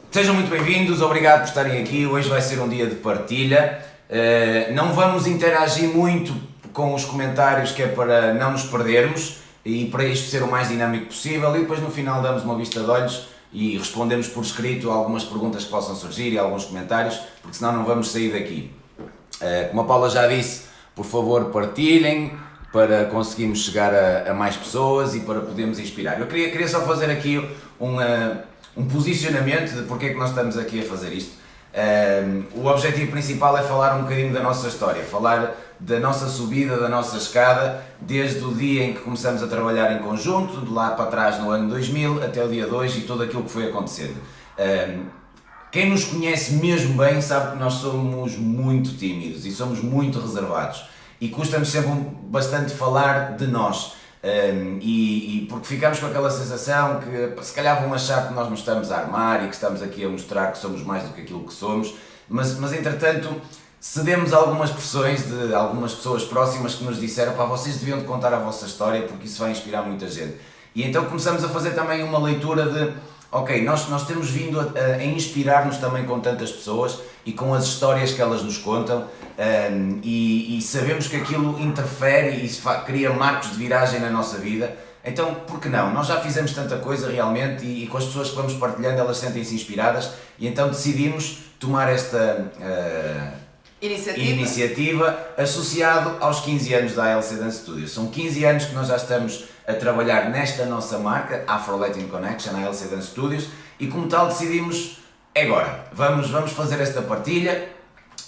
Sejam muito bem-vindos, obrigado por estarem aqui. Hoje vai ser um dia de partilha. Não vamos interagir muito com os comentários, que é para não nos perdermos e para isto ser o mais dinâmico possível, e depois no final damos uma vista de olhos e respondemos por escrito algumas perguntas que possam surgir e alguns comentários, porque senão não vamos sair daqui. Como a Paula já disse, por favor partilhem para conseguirmos chegar a mais pessoas e para podermos inspirar. Eu queria só fazer aqui um posicionamento de porque é que nós estamos aqui a fazer isto. O objetivo principal é falar um bocadinho da nossa história, falar da nossa subida, da nossa escada, desde o dia em que começamos a trabalhar em conjunto, de lá para trás no ano 2000 até o dia de hoje e tudo aquilo que foi acontecendo. Quem nos conhece mesmo bem sabe que nós somos muito tímidos e somos muito reservados e custa-nos sempre bastante falar de nós. E porque ficamos com aquela sensação que se calhar vão achar que nós nos estamos a armar e que estamos aqui a mostrar que somos mais do que aquilo que somos, mas entretanto cedemos a algumas pressões de algumas pessoas próximas que nos disseram: pá, vocês deviam de contar a vossa história porque isso vai inspirar muita gente. E então começamos a fazer também uma leitura de ok, nós temos vindo a inspirar-nos também com tantas pessoas e com as histórias que elas nos contam, e sabemos que aquilo interfere e cria marcos de viragem na nossa vida. Então, por que não? Nós já fizemos tanta coisa realmente e com as pessoas que vamos partilhando elas sentem-se inspiradas e então decidimos tomar esta iniciativa associado aos 15 anos da ALC Dance Studios. São 15 anos que nós já estamos a trabalhar nesta nossa marca, Afro Latin Connection, a ALC Dance Studios, e como tal decidimos, agora, vamos fazer esta partilha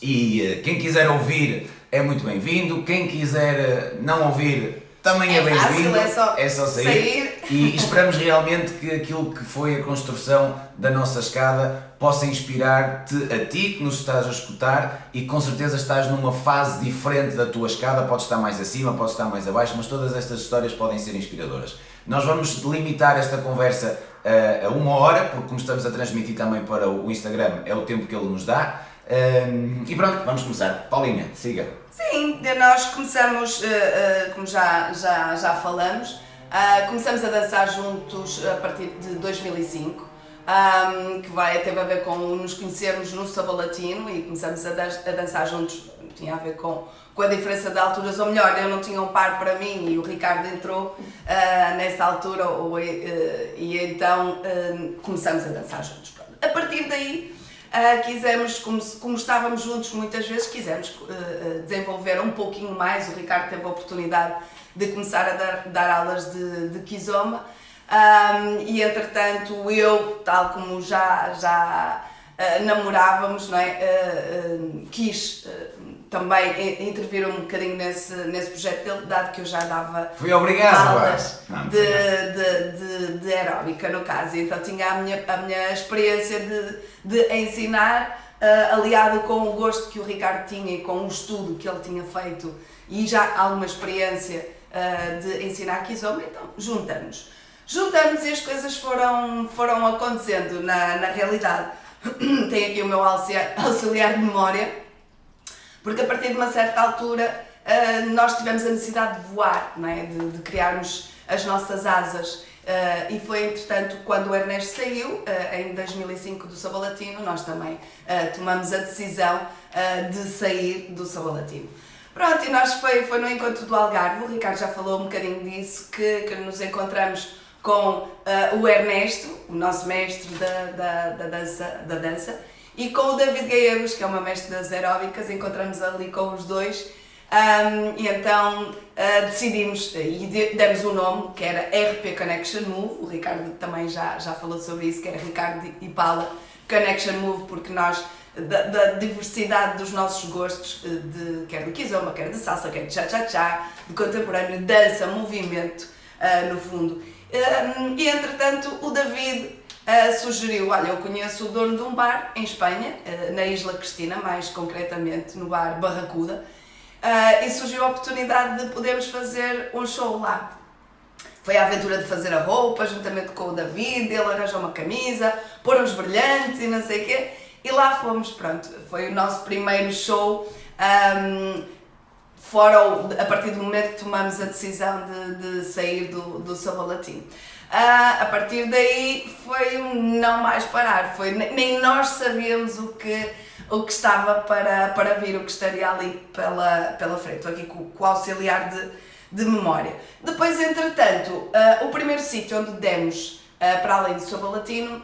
e quem quiser ouvir é muito bem-vindo, quem quiser não ouvir também é bem-vindo, é só sair. E esperamos realmente que aquilo que foi a construção da nossa escada possa inspirar-te a ti que nos estás a escutar e com certeza estás numa fase diferente da tua escada, podes estar mais acima, podes estar mais abaixo, mas todas estas histórias podem ser inspiradoras. Nós vamos limitar esta conversa a 1 hora, porque como estamos a transmitir também para o Instagram, é o tempo que ele nos dá. E pronto, vamos começar. Paulinha, siga. Sim, nós começamos, como já falamos, começamos a dançar juntos a partir de 2005, que teve a ver com nos conhecermos no Samba Latino e começamos a dançar juntos. Tinha a ver com a diferença de alturas, ou melhor, eu não tinha um par para mim e o Ricardo entrou nessa altura e então começamos a dançar juntos. A partir daí, quisemos, como estávamos juntos muitas vezes, quisemos desenvolver um pouquinho mais. O Ricardo teve a oportunidade de começar a dar aulas de Kizomba, e entretanto eu, tal como já namorávamos, não é? Quis também intervir um bocadinho nesse projeto dele, dado que eu já dava aulas de aeróbica, no caso, então tinha a minha experiência de ensinar, aliado com o gosto que o Ricardo tinha e com o estudo que ele tinha feito e já alguma experiência de ensinar Kizomba, então juntamos e as coisas foram acontecendo na realidade. Tenho aqui o meu auxiliar de memória, porque a partir de uma certa altura nós tivemos a necessidade de voar, não é? de criarmos as nossas asas, e foi entretanto quando o Ernesto saiu, em 2005 do Samba Latino, nós também tomamos a decisão de sair do Samba Latino. Pronto, e nós foi no encontro do Algarve, o Ricardo já falou um bocadinho disso, que nos encontramos com o Ernesto, o nosso mestre da dança, e com o David Gallegos, que é uma mestre das aeróbicas. Encontramos ali com os dois, e então decidimos e demos o nome, que era RP Connection Move. O Ricardo também já falou sobre isso, que era Ricardo e Paula Connection Move, porque nós, da diversidade dos nossos gostos, quer de Kizomba, quer de salsa, quer de cha-cha-cha, de contemporâneo, dança, movimento, no fundo. E entretanto o David sugeriu: olha, eu conheço o dono de um bar em Espanha, na Isla Cristina, mais concretamente no bar Barracuda, e surgiu a oportunidade de podermos fazer um show lá. Foi a aventura de fazer a roupa, juntamente com o David, ele arranjou uma camisa, pôr uns brilhantes e não sei o quê, e lá fomos, pronto, foi o nosso primeiro show, fora a partir do momento que tomamos a decisão de sair do Samba Latino. A partir daí foi um não mais parar, nem nós sabíamos o que estava para vir, o que estaria ali pela frente. Estou aqui com o auxiliar de memória. Depois, entretanto, o primeiro sítio onde demos, para além do Sabalatino,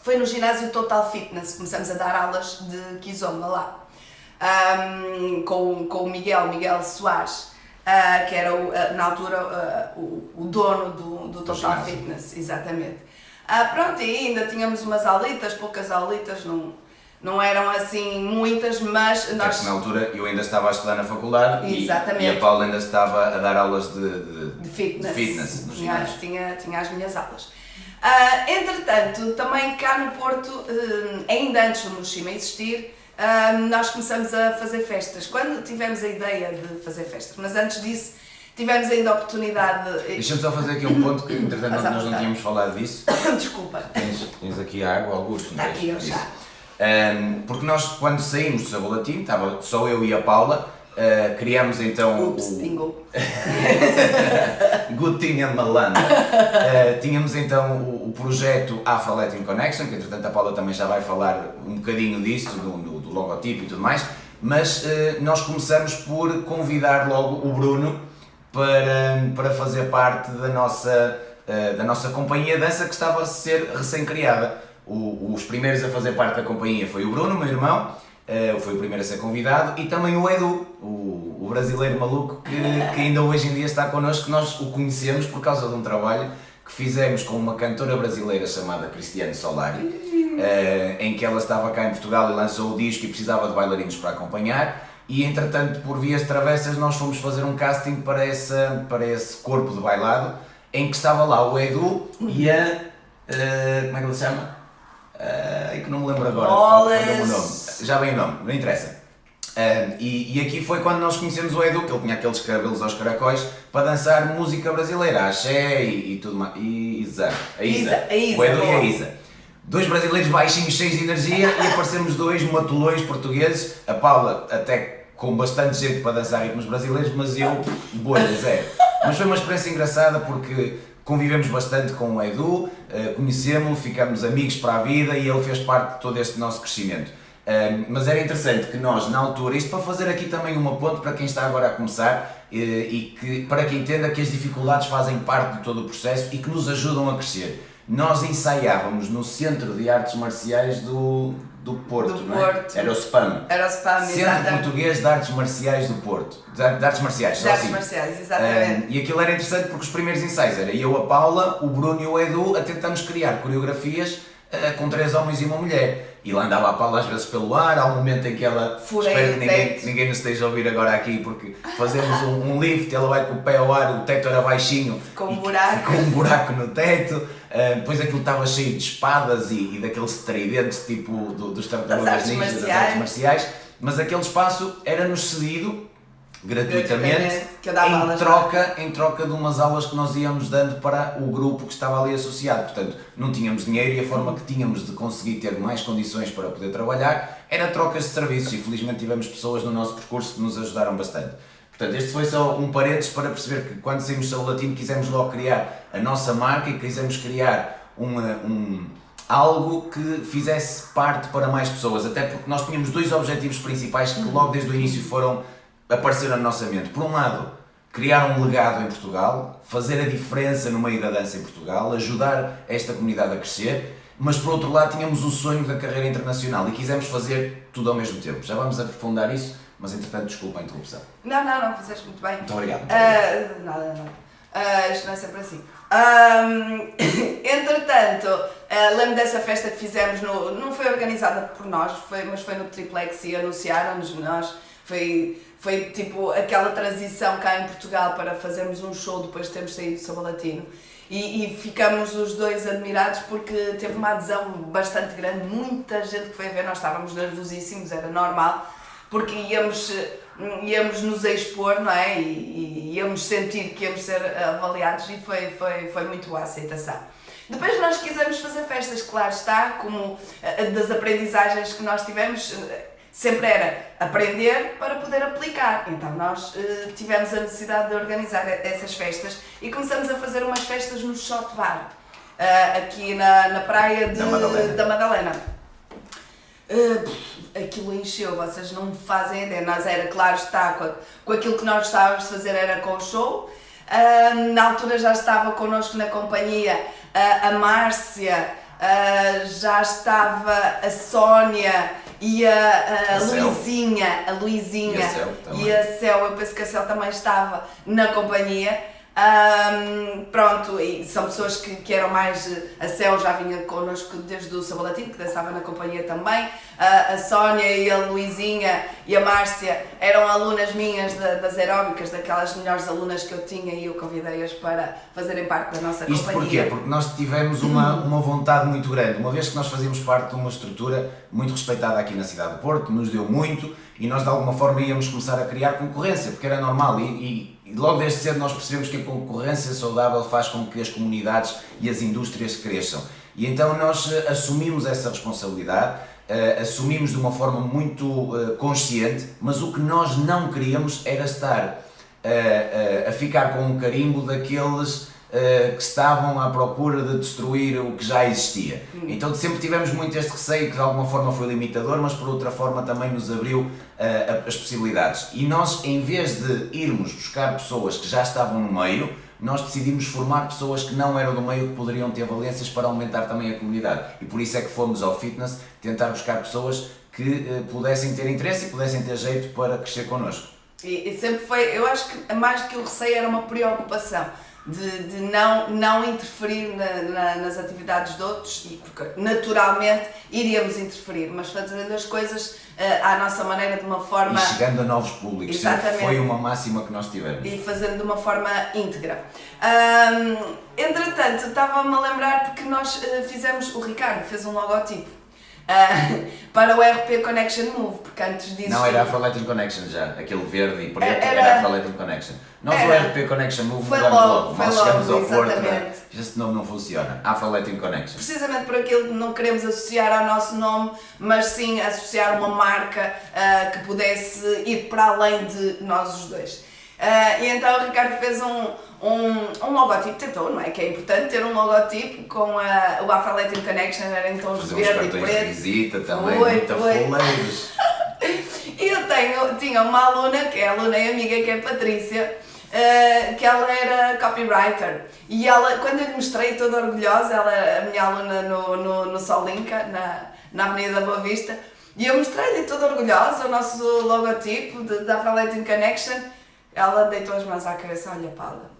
foi no ginásio Total Fitness. Começamos a dar aulas de Kizomba lá, com o Miguel Soares, que era na altura o dono do Total Fitness, exatamente. Pronto, e ainda tínhamos umas aulitas, poucas aulitas, não eram assim muitas, mas nós... É que na altura eu ainda estava a estudar na faculdade e a Paula ainda estava a dar aulas de fitness no ginásio. Tinha as minhas aulas. Entretanto, também cá no Porto, ainda antes do Mochima existir, nós começamos a fazer festas. Quando tivemos a ideia de fazer festas, mas antes disso tivemos ainda a oportunidade de... Deixa-me só fazer aqui um ponto que entretanto nós não tínhamos falado disso. Desculpa. Tens aqui a água, alguns. Está aqui, eu já. Porque nós, quando saímos do Sabalatino, estava só eu e a Paula, criámos então bingo. Good Thing and Malandro. Tínhamos então o projeto Afro Latin Connection, que entretanto a Paula também já vai falar um bocadinho disso, do logotipo e tudo mais, mas nós começamos por convidar logo o Bruno para fazer parte da nossa companhia de dança que estava a ser recém-criada. Os primeiros a fazer parte da companhia foi o Bruno, meu irmão, foi o primeiro a ser convidado, e também o Edu, o brasileiro maluco, que ainda hoje em dia está connosco. Nós o conhecemos por causa de um trabalho que fizemos com uma cantora brasileira chamada Cristiane Solari, em que ela estava cá em Portugal e lançou o disco e precisava de bailarinos para acompanhar, e entretanto, por vias travessas, nós fomos fazer um casting para esse corpo de bailado, em que estava lá o Edu e a... como é que ele se chama? Que não me lembro agora. Já vem o nome, não interessa. E aqui foi quando nós conhecemos o Edu, que ele tinha aqueles cabelos aos caracóis, para dançar música brasileira, axé e tudo mais. A Isa. O Edu e a Isa. Dois brasileiros baixinhos, cheios de energia, e aparecemos dois matulões portugueses. A Paula até com bastante jeito para dançar ritmos brasileiros, mas eu, bolha, zero. Mas foi uma experiência engraçada porque convivemos bastante com o Edu, conhecemos-lo, ficamos amigos para a vida e ele fez parte de todo este nosso crescimento. Mas era interessante que nós, na altura, isto para fazer aqui também uma ponte para quem está agora a começar e que, para que entenda que as dificuldades fazem parte de todo o processo e que nos ajudam a crescer. Nós ensaiávamos no Centro de Artes Marciais do Porto, não é? Era o SPAM. Centro Português de Artes Marciais do Porto. De Artes Marciais, só assim. De Artes Marciais, exatamente. E aquilo era interessante porque os primeiros ensaios era eu, a Paula, o Bruno e o Edu a tentarmos criar coreografias com 3 homens e uma mulher. E lá andava a Paula às vezes pelo ar, há um momento em que ela... Espero que ninguém nos esteja a ouvir agora aqui, porque fazemos um lift, ela vai com o pé ao ar, o teto era baixinho. Com um buraco. Com um buraco no teto. Depois aquilo estava cheio de espadas e daqueles tridentes tipo dos tartarugas ninjas das artes marciais. Mas aquele espaço era-nos cedido gratuitamente em troca de umas aulas que nós íamos dando para o grupo que estava ali associado. Portanto, não tínhamos dinheiro e a forma que tínhamos de conseguir ter mais condições para poder trabalhar era trocas de serviços, e felizmente tivemos pessoas no nosso percurso que nos ajudaram bastante. Portanto, este foi só um parênteses para perceber que quando saímos do Sabalatino quisemos logo criar a nossa marca e quisemos criar algo que fizesse parte para mais pessoas, até porque nós tínhamos 2 objetivos principais que logo desde o início apareceram na nossa mente. Por um lado, criar um legado em Portugal, fazer a diferença no meio da dança em Portugal, ajudar esta comunidade a crescer, mas por outro lado tínhamos o sonho da carreira internacional e quisemos fazer tudo ao mesmo tempo. Já vamos aprofundar isso, mas entretanto desculpa a interrupção. Não, fizeste muito bem. Muito obrigado. Nada. Isto não é sempre assim. Entretanto, lembro dessa festa que fizemos, não foi organizada por nós, mas foi no Triplex e anunciaram-nos nós. Foi tipo aquela transição cá em Portugal para fazermos um show depois de termos saído do Sabalatino. E ficamos os dois admirados porque teve uma adesão bastante grande, muita gente que foi a ver, nós estávamos nervosíssimos, era normal, porque íamos nos expor, não é? E íamos sentir que íamos ser avaliados, e foi muito boa a aceitação. Depois nós quisemos fazer festas, claro está, como das aprendizagens que nós tivemos. sempre era aprender para poder aplicar. Então nós tivemos a necessidade de organizar essas festas e começamos a fazer umas festas no Shot Bar, aqui na praia da Madalena. Aquilo encheu, vocês não fazem ideia. Nós era, claro está, com aquilo que nós gostávamos de fazer era com o show. Na altura já estava connosco na companhia a Márcia, já estava a Sónia e a Luizinha e a Céu, eu penso que a Céu também estava na companhia. Pronto, e são pessoas que eram mais. A Céu já vinha connosco desde o Sabor Latino, que dançava na companhia também. A Sónia e a Luizinha e a Márcia eram alunas minhas das aeróbicas, daquelas melhores alunas que eu tinha, e eu convidei-as para fazerem parte da nossa Isto companhia. porquê? Porque nós tivemos uma vontade muito grande, uma vez que nós fazíamos parte de uma estrutura muito respeitada aqui na cidade do Porto, nos deu muito, e nós de alguma forma íamos começar a criar concorrência, porque era normal, e logo desde cedo nós percebemos que a concorrência saudável faz com que as comunidades e as indústrias cresçam. E então nós assumimos essa responsabilidade, assumimos de uma forma muito consciente, mas o que nós não queríamos era estar a ficar com um carimbo daqueles que estavam à procura de destruir o que já existia. Então sempre tivemos muito este receio, que de alguma forma foi limitador, mas por outra forma também nos abriu as possibilidades. E nós, em vez de irmos buscar pessoas que já estavam no meio, nós decidimos formar pessoas que não eram do meio, que poderiam ter valências para aumentar também a comunidade. E por isso é que fomos ao fitness tentar buscar pessoas que pudessem ter interesse e pudessem ter jeito para crescer connosco. E sempre foi, eu acho que mais do que o receio era uma preocupação de não interferir nas atividades de outros, e porque naturalmente iríamos interferir, mas fazendo as coisas à nossa maneira, de uma forma... E chegando a novos públicos. Exatamente. Foi uma máxima que nós tivemos. E fazendo de uma forma íntegra. Entretanto, estava-me a lembrar porque nós fizemos, o Ricardo fez um logotipo para o RP Connection Move, porque antes disso... Não, era a Afro-Latin Connection já, aquele verde e preto era a Afro-Latin Connection. Nós o RP Connection Move mudamos logo, nós chegamos ao Porto, este nome não funciona, Afro-Latin Connection. Precisamente por aquilo que não queremos associar ao nosso nome, mas sim associar uma marca que pudesse ir para além de nós os dois. E então o Ricardo fez um logotipo, tentou, não é? Que é importante ter um logotipo com o Afro-Latin Connection, era em tons de verde e preto. Fazer uns cartões de visita também, muito foleiros. E eu tinha uma aluna, que é aluna e amiga, que é a Patrícia, que ela era copywriter. E ela, quando eu lhe mostrei, toda orgulhosa, ela é a minha aluna no Solinca, na Avenida da Boa Vista, e eu mostrei-lhe toda orgulhosa o nosso logotipo da Afro-Latin Connection. Ela deitou as mãos à cabeça: olha, Paula,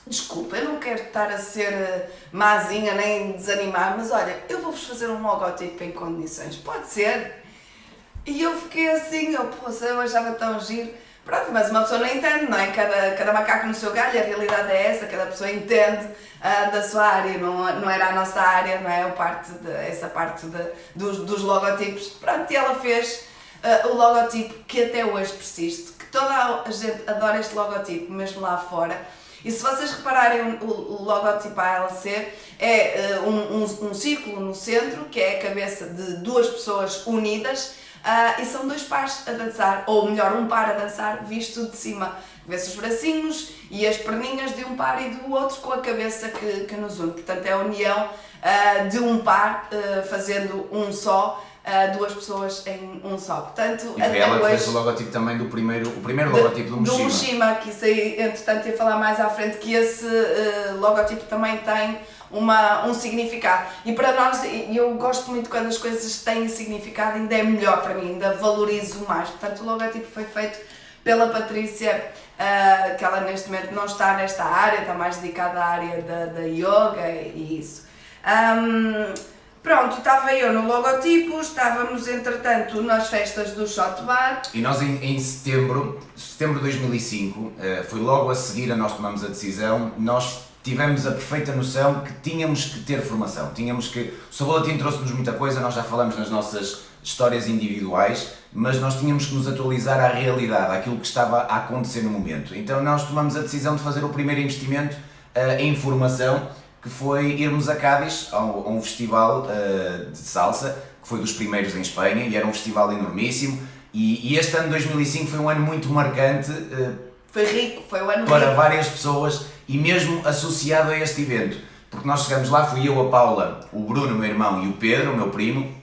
desculpa, eu não quero estar a ser mazinha nem desanimar, mas olha, eu vou-vos fazer um logotipo em condições, pode ser? E eu fiquei assim, eu achava tão giro. Pronto, mas uma pessoa não entende, não é? Cada macaco no seu galho, a realidade é essa, cada pessoa entende da sua área, não era a nossa área, não é? Essa parte dos logotipos. Pronto, e ela fez o logotipo que até hoje persiste, que toda a gente adora este logotipo, mesmo lá fora. E se vocês repararem, o logotipo ALC é um círculo no centro, que é a cabeça de duas pessoas unidas, e são dois pares a dançar, ou melhor, um par a dançar visto de cima. Vê-se os bracinhos e as perninhas de um par e do outro com a cabeça que nos une. Portanto, é a união de um par fazendo um só, duas pessoas em um só. Portanto, e foi ela que fez o logotipo também o primeiro logotipo do Mushima. Do Mushima, que isso aí, entretanto, ia falar mais à frente, que esse logotipo também tem um significado. E para nós, eu gosto muito quando as coisas têm significado, ainda é melhor para mim, ainda valorizo mais. Portanto, o logotipo foi feito pela Patrícia, que ela neste momento não está nesta área, está mais dedicada à área da yoga e isso. Pronto, estava eu no logotipo, estávamos entretanto nas festas do Shot Bar. E nós em setembro de 2005, foi logo a seguir a nós tomamos a decisão, nós tivemos a perfeita noção que tínhamos que ter formação, o Sabor Latino trouxe-nos muita coisa, nós já falamos nas nossas histórias individuais, mas nós tínhamos que nos atualizar à realidade, àquilo que estava a acontecer no momento. Então nós tomamos a decisão de fazer o primeiro investimento em formação, que foi irmos a Cádiz a um festival de salsa, que foi dos primeiros em Espanha e era um festival enormíssimo. E este ano 2005 foi um ano muito marcante. Foi rico, foi o ano para rico. várias pessoas e mesmo associado a este evento. Porque nós chegamos lá, fui eu, a Paula, o Bruno, meu irmão, e o Pedro, o meu primo.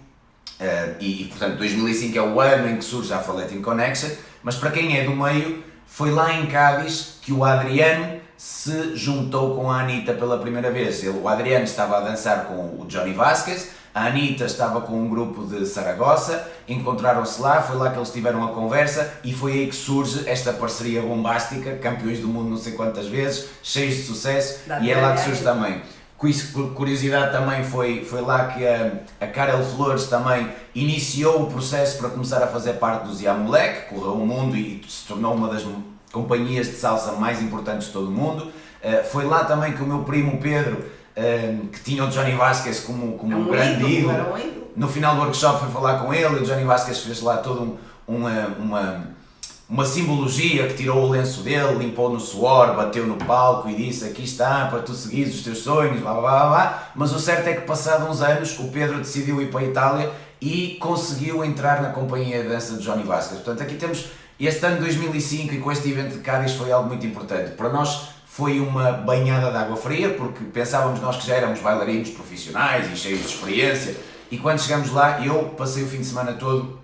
Portanto 2005 é o ano em que surge a Afroletin Connection, mas para quem é do meio, foi lá em Cádiz que o Adriano se juntou com a Anitta pela primeira vez. O Adriano estava a dançar com o Johnny Vasquez, a Anitta estava com um grupo de Saragossa, encontraram-se lá, foi lá que eles tiveram a conversa e foi aí que surge esta parceria bombástica, campeões do mundo não sei quantas vezes, cheios de sucesso, e é lá que surge também. Curiosidade também, foi lá que a Karel Flores também iniciou o processo para começar a fazer parte do Zia Moleque, correu o mundo e se tornou uma das companhias de salsa mais importantes de todo o mundo. Foi lá também que o meu primo Pedro, que tinha o Johnny Vasquez como um grande ídolo, no final do workshop foi falar com ele e o Johnny Vasquez fez lá toda uma simbologia, que tirou o lenço dele, limpou no suor, bateu no palco e disse: aqui está para tu seguires os teus sonhos, blá blá blá blá. Mas o certo é que passados uns anos o Pedro decidiu ir para a Itália e conseguiu entrar na companhia de dança de Johnny Vasquez. Portanto aqui temos este ano 2005 e com este evento de Cádiz foi algo muito importante. Para nós foi uma banhada de água fria, porque pensávamos nós que já éramos bailarinos profissionais e cheios de experiência, e quando chegamos lá eu passei o fim de semana todo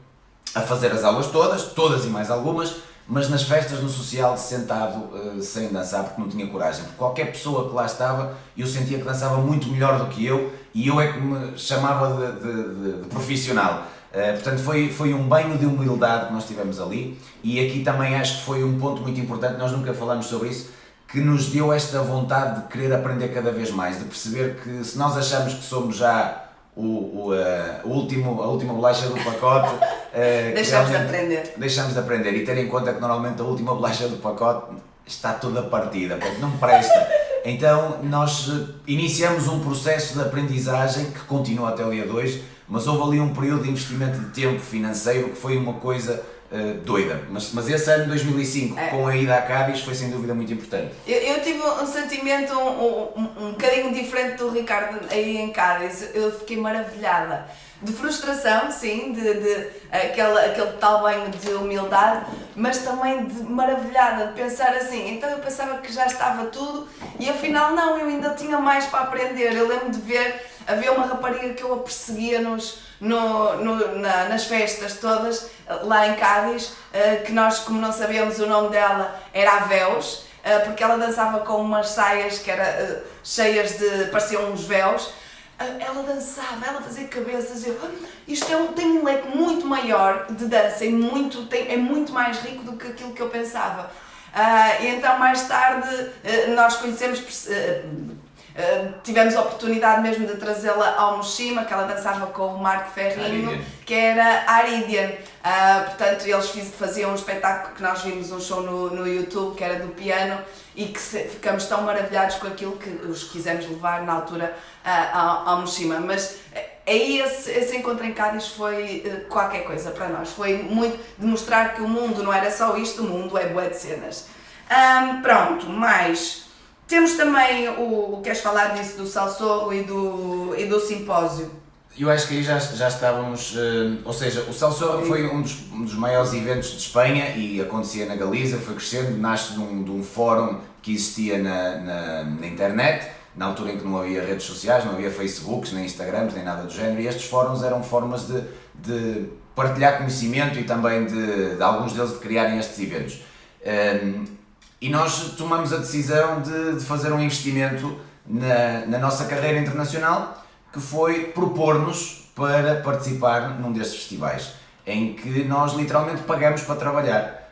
a fazer as aulas todas e mais algumas, mas nas festas no social sentado sem dançar porque não tinha coragem, porque qualquer pessoa que lá estava eu sentia que dançava muito melhor do que eu e eu é que me chamava de profissional. Portanto foi um banho de humildade que nós tivemos ali e aqui também acho que foi um ponto muito importante, nós nunca falamos sobre isso, que nos deu esta vontade de querer aprender cada vez mais, de perceber que se nós achamos que somos já a última bolacha do pacote, deixamos de aprender e ter em conta que normalmente a última bolacha do pacote está toda partida, porque não presta. Então nós iniciamos um processo de aprendizagem que continua até o dia 2, mas houve ali um período de investimento de tempo financeiro que foi uma coisa doida, mas esse ano de 2005 com a ida a Cádiz foi sem dúvida muito importante. Eu tive um sentimento um bocadinho diferente do Ricardo aí em Cádiz. Eu fiquei maravilhada, de frustração, sim, de aquele tal banho de humildade, mas também de maravilhada, de pensar assim, então eu pensava que já estava tudo e afinal não, eu ainda tinha mais para aprender. Eu lembro de ver, havia uma rapariga que eu a perseguia nas festas todas, lá em Cádiz, que nós, como não sabíamos o nome dela, era a Véus, porque ela dançava com umas saias que eram cheias de, pareciam uns véus. Ela dançava, ela fazia cabeças, isto tem um leque muito maior de dança e é muito mais rico do que aquilo que eu pensava. E então mais tarde nós conhecemos, tivemos a oportunidade mesmo de trazê-la ao Moshima, que ela dançava com o Marco Ferrinho, que era Aridian. Portanto, eles faziam um espetáculo que nós vimos, um show no YouTube, que era do piano, e que ficamos tão maravilhados com aquilo que os quisemos levar na altura ao Moshima. Mas aí esse encontro em Cádiz foi qualquer coisa para nós. Foi muito demonstrar que o mundo não era só isto, o mundo é bué de cenas. Pronto, mais... Temos também queres falar disso, do Salsoul e do simpósio? Eu acho que aí já estávamos, ou seja, o Salsoul foi um dos maiores eventos de Espanha e acontecia na Galiza, foi crescendo, nasce de um fórum que existia na internet, na altura em que não havia redes sociais, não havia Facebooks, nem Instagrams, nem nada do género, e estes fóruns eram formas de partilhar conhecimento e também de alguns deles de criarem estes eventos. E nós tomamos a decisão de fazer um investimento na nossa carreira internacional, que foi propor-nos para participar num destes festivais, em que nós literalmente pagamos para trabalhar.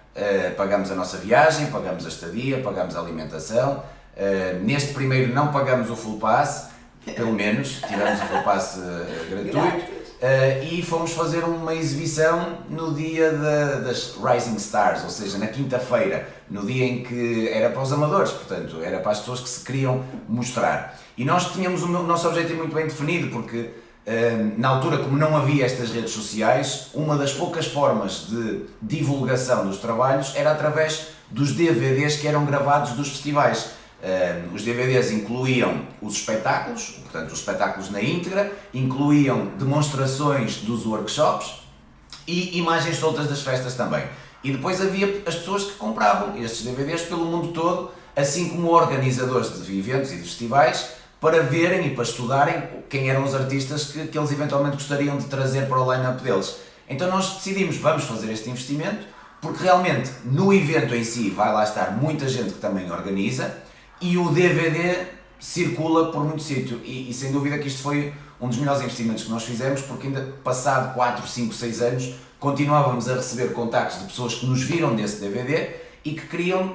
Pagamos a nossa viagem, pagamos a estadia, pagamos a alimentação. Neste primeiro não pagamos o full pass, pelo menos, tivemos o full pass gratuito. E fomos fazer uma exibição no dia das Rising Stars, ou seja, na quinta-feira, no dia em que era para os amadores, portanto, era para as pessoas que se queriam mostrar. E nós tínhamos o nosso objetivo muito bem definido, porque na altura, como não havia estas redes sociais, uma das poucas formas de divulgação dos trabalhos era através dos DVDs que eram gravados dos festivais. Os DVDs incluíam os espetáculos, portanto os espetáculos na íntegra, incluíam demonstrações dos workshops e imagens soltas das festas também. E depois havia as pessoas que compravam estes DVDs pelo mundo todo, assim como organizadores de eventos e de festivais, para verem e para estudarem quem eram os artistas que eles eventualmente gostariam de trazer para o line-up deles. Então nós decidimos, vamos fazer este investimento, porque realmente no evento em si vai lá estar muita gente que também organiza, e o DVD circula por muito sítio, e sem dúvida que isto foi um dos melhores investimentos que nós fizemos, porque ainda passado 4, 5, 6 anos continuávamos a receber contactos de pessoas que nos viram desse DVD e que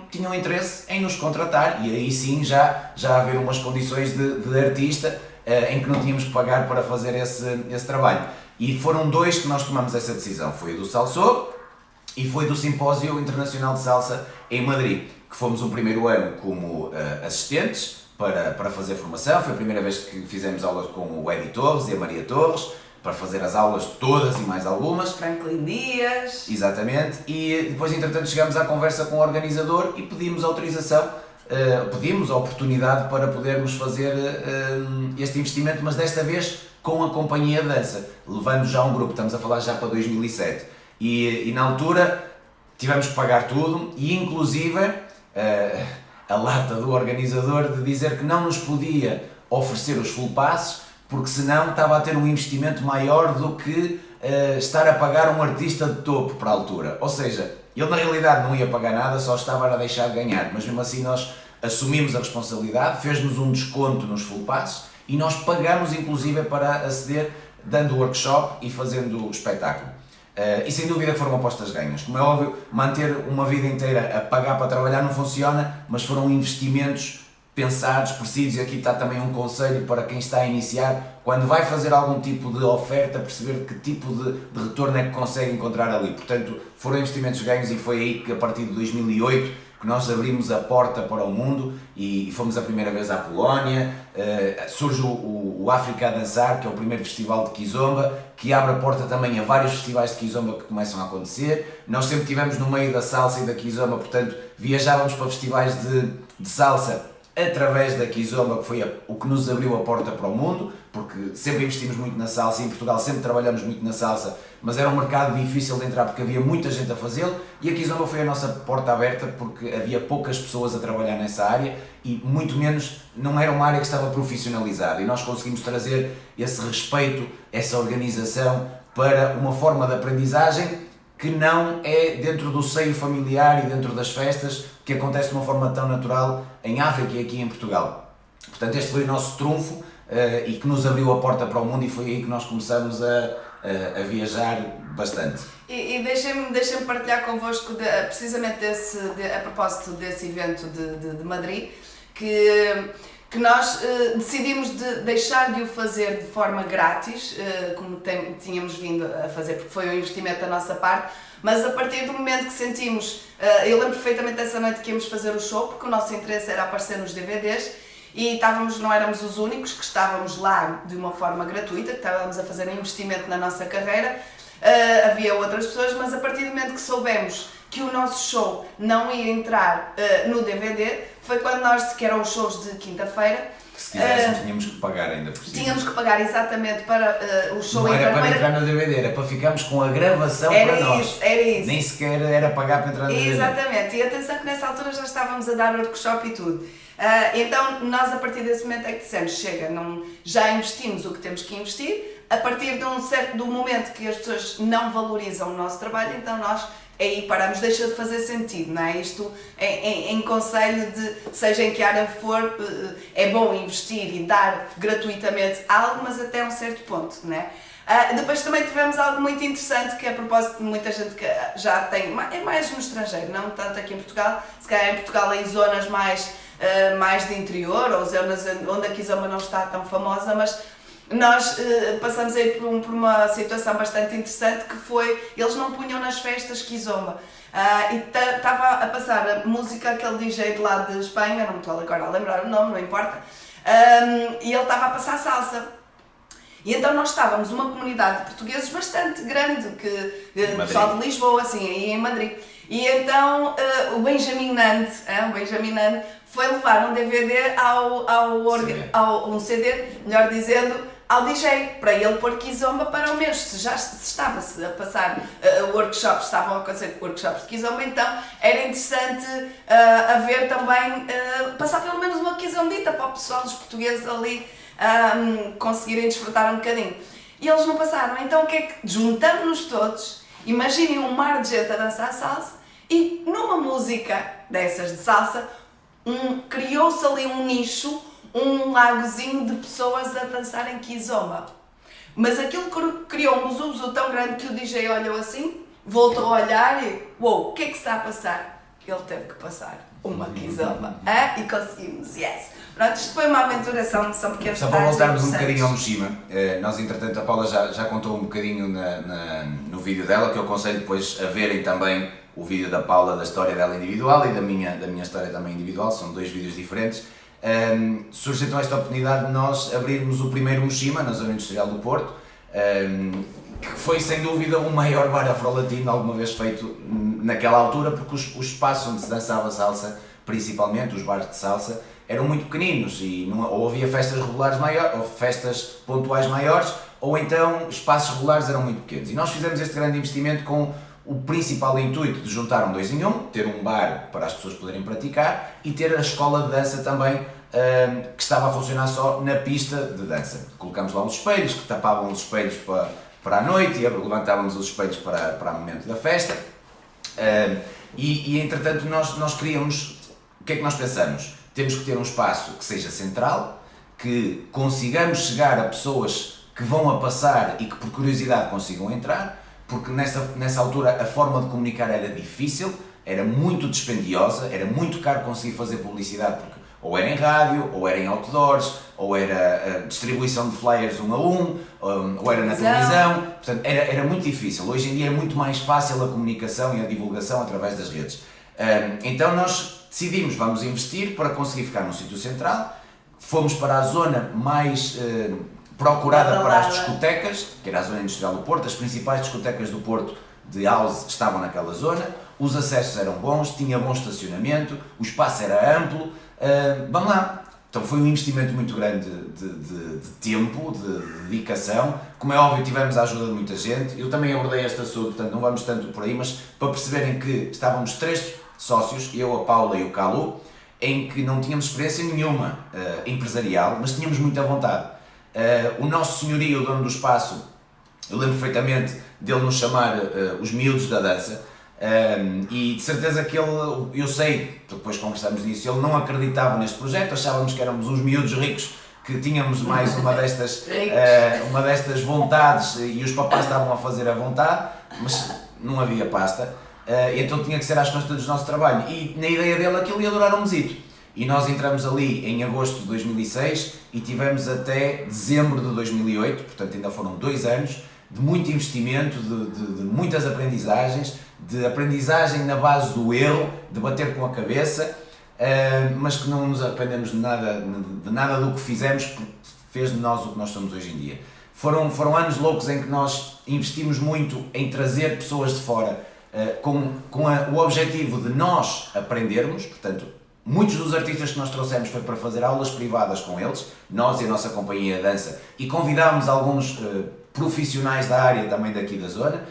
tinham interesse em nos contratar, e aí sim já haver umas condições de artista em que não tínhamos que pagar para fazer esse trabalho. E foram 2 que nós tomamos essa decisão, foi o do Salsoul e foi do Simpósio Internacional de Salsa em Madrid, que fomos o primeiro ano como assistentes para fazer formação. Foi a primeira vez que fizemos aulas com o Eddie Torres e a Maria Torres, para fazer as aulas todas e mais algumas. Franklin Dias. Exatamente, e depois entretanto chegámos à conversa com o organizador e pedimos autorização, pedimos a oportunidade para podermos fazer este investimento, mas desta vez com a companhia de dança, levando já um grupo, estamos a falar já para 2007, e na altura tivemos que pagar tudo, e inclusive a lata do organizador de dizer que não nos podia oferecer os full passes, porque senão estava a ter um investimento maior do que estar a pagar um artista de topo para a altura. Ou seja, ele na realidade não ia pagar nada, só estava a deixar de ganhar, mas mesmo assim nós assumimos a responsabilidade, fez-nos um desconto nos full passes e nós pagamos inclusive para aceder, dando o workshop e fazendo o espetáculo. E sem dúvida foram apostas ganhas. Como é óbvio, manter uma vida inteira a pagar para trabalhar não funciona, mas foram investimentos pensados, precisos, e aqui está também um conselho para quem está a iniciar, quando vai fazer algum tipo de oferta, perceber que tipo de retorno é que consegue encontrar ali. Portanto, foram investimentos ganhos, e foi aí que a partir de 2008 que nós abrimos a porta para o mundo e fomos a primeira vez à Polónia. Surge o África a Dançar, que é o primeiro festival de Kizomba, que abre a porta também a vários festivais de Kizomba que começam a acontecer. Nós sempre estivemos no meio da salsa e da Kizomba, portanto viajávamos para festivais de salsa através da Kizomba, que foi o que nos abriu a porta para o mundo, porque sempre investimos muito na salsa, e em Portugal sempre trabalhamos muito na salsa, mas era um mercado difícil de entrar porque havia muita gente a fazê-lo, e a Kizomba foi a nossa porta aberta porque havia poucas pessoas a trabalhar nessa área e muito menos, não era uma área que estava profissionalizada, e nós conseguimos trazer esse respeito, essa organização para uma forma de aprendizagem que não é dentro do seio familiar e dentro das festas, que acontece de uma forma tão natural em África e aqui em Portugal. Portanto, este foi o nosso trunfo e que nos abriu a porta para o mundo, e foi aí que nós começamos a viajar bastante. E deixem-me partilhar convosco precisamente a propósito desse evento de Madrid, que nós decidimos deixar de o fazer de forma grátis, como tínhamos vindo a fazer, porque foi um investimento da nossa parte, mas a partir do momento que sentimos, eu lembro perfeitamente dessa noite que íamos fazer o show, porque o nosso interesse era aparecer nos DVDs, e não éramos os únicos que estávamos lá de uma forma gratuita, que estávamos a fazer um investimento na nossa carreira, havia outras pessoas, mas a partir do momento que soubemos que o nosso show não ia entrar no DVD, foi quando nós, que eram os shows de quinta-feira, se quiséssemos tínhamos que pagar ainda por cima. Tínhamos que pagar exatamente para o show não entrar. Não era para entrar no DVD, era para ficarmos com a gravação para nós. Era isso. Nem sequer era pagar para entrar no DVD. Exatamente, e atenção que nessa altura já estávamos a dar workshop e tudo. Então nós a partir desse momento é que dissemos, chega, já investimos o que temos que investir, a partir do momento que as pessoas não valorizam o nosso trabalho, então nós aí paramos, deixa de fazer sentido, não é? Isto em conselho seja em que área for, é bom investir e dar gratuitamente algo, mas até um certo ponto, não é? Depois também tivemos algo muito interessante, que é a propósito de muita gente que já tem, é mais no estrangeiro, não tanto aqui em Portugal, se calhar em Portugal em zonas mais de interior, ou zonas onde a Kizomba não está tão famosa, mas nós passamos aí por uma situação bastante interessante, que foi, eles não punham nas festas Kizomba, e estava a passar a música, aquele DJ de lá de Espanha, não me estou agora a lembrar o nome, não importa, e ele estava a passar salsa. E então nós estávamos uma comunidade de portugueses bastante grande, o pessoal de Lisboa, assim, aí em Madrid. E então o Benjamin Nand foi levar um DVD um CD, melhor dizendo, ao DJ, para ele pôr Kizomba para o mês. Se estava-se a passar workshops, estavam a acontecer workshops de Kizomba, então era interessante haver também, passar pelo menos uma Kizombita para o pessoal dos portugueses ali conseguirem desfrutar um bocadinho. E eles não passaram, então o que é que juntamos-nos todos, imaginem um mar de gente a dançar salsa e numa música dessas de salsa, criou-se ali um nicho, um lagozinho de pessoas a dançarem Kizomba. Mas aquilo criou um zuzu tão grande que o DJ olhou assim, voltou a olhar e uou, o que é que se está a passar? Ele teve que passar uma Kizomba. E conseguimos, yes! Pronto, isto foi uma aventura, são pequenos Só para voltarmos um bocadinho ao Moshima, nós entretanto a Paula já contou um bocadinho no vídeo dela, que eu aconselho depois a verem também o vídeo da Paula, da história dela individual e da minha história também individual, são 2 vídeos diferentes. Surge então esta oportunidade de nós abrirmos o primeiro Moshima na zona industrial do Porto, que foi sem dúvida o maior bar afro-latino alguma vez feito naquela altura, porque os espaços onde se dançava salsa, principalmente os bares de salsa, eram muito pequeninos e ou havia festas regulares maiores, ou festas pontuais maiores, ou então espaços regulares eram muito pequenos. E nós fizemos este grande investimento com o principal intuito de juntar um 2 em 1, ter um bar para as pessoas poderem praticar e ter a escola de dança também, que estava a funcionar só na pista de dança. Colocamos lá uns espelhos que tapavam os espelhos para a noite e levantávamos os espelhos para o momento da festa. E entretanto nós queríamos, o que é que nós pensamos? Temos que ter um espaço que seja central, que consigamos chegar a pessoas que vão a passar e que por curiosidade consigam entrar, porque nessa altura a forma de comunicar era difícil, era muito dispendiosa, era muito caro conseguir fazer publicidade, porque ou era em rádio, ou era em outdoors, ou era a distribuição de flyers 1 a 1, ou era na televisão, portanto era muito difícil. Hoje em dia é muito mais fácil a comunicação e a divulgação através das redes. Então nós decidimos, vamos investir para conseguir ficar num sítio central, fomos para a zona mais procurada para as discotecas, que era a zona industrial do Porto, as principais discotecas do Porto de house estavam naquela zona, os acessos eram bons, tinha bom estacionamento, o espaço era amplo, vamos lá. Então foi um investimento muito grande de tempo, de dedicação, como é óbvio tivemos a ajuda de muita gente, eu também abordei este assunto, portanto não vamos tanto por aí, mas para perceberem que estávamos 3 sócios, eu, a Paula e o Calu, em que não tínhamos experiência nenhuma empresarial, mas tínhamos muita vontade. O nosso senhorio, o dono do espaço, eu lembro perfeitamente dele nos chamar os miúdos da dança, e de certeza que ele, eu sei, depois conversamos nisso, ele não acreditava neste projeto, achávamos que éramos uns miúdos ricos, que tínhamos mais uma destas vontades e os papás estavam a fazer à vontade, mas não havia pasta. Então tinha que ser às custas do nosso trabalho e na ideia dele aquilo ia durar um mesito. E nós entramos ali em agosto de 2006 e tivemos até dezembro de 2008, portanto ainda foram 2 anos de muito investimento, de muitas aprendizagens, de aprendizagem na base do erro, de bater com a cabeça, mas que não nos arrependemos de nada do que fizemos, porque fez de nós o que nós somos hoje em dia. Foram anos loucos em que nós investimos muito em trazer pessoas de fora, com o objetivo de nós aprendermos, portanto, muitos dos artistas que nós trouxemos foi para fazer aulas privadas com eles, nós e a nossa companhia de dança, e convidámos alguns profissionais da área também daqui da zona,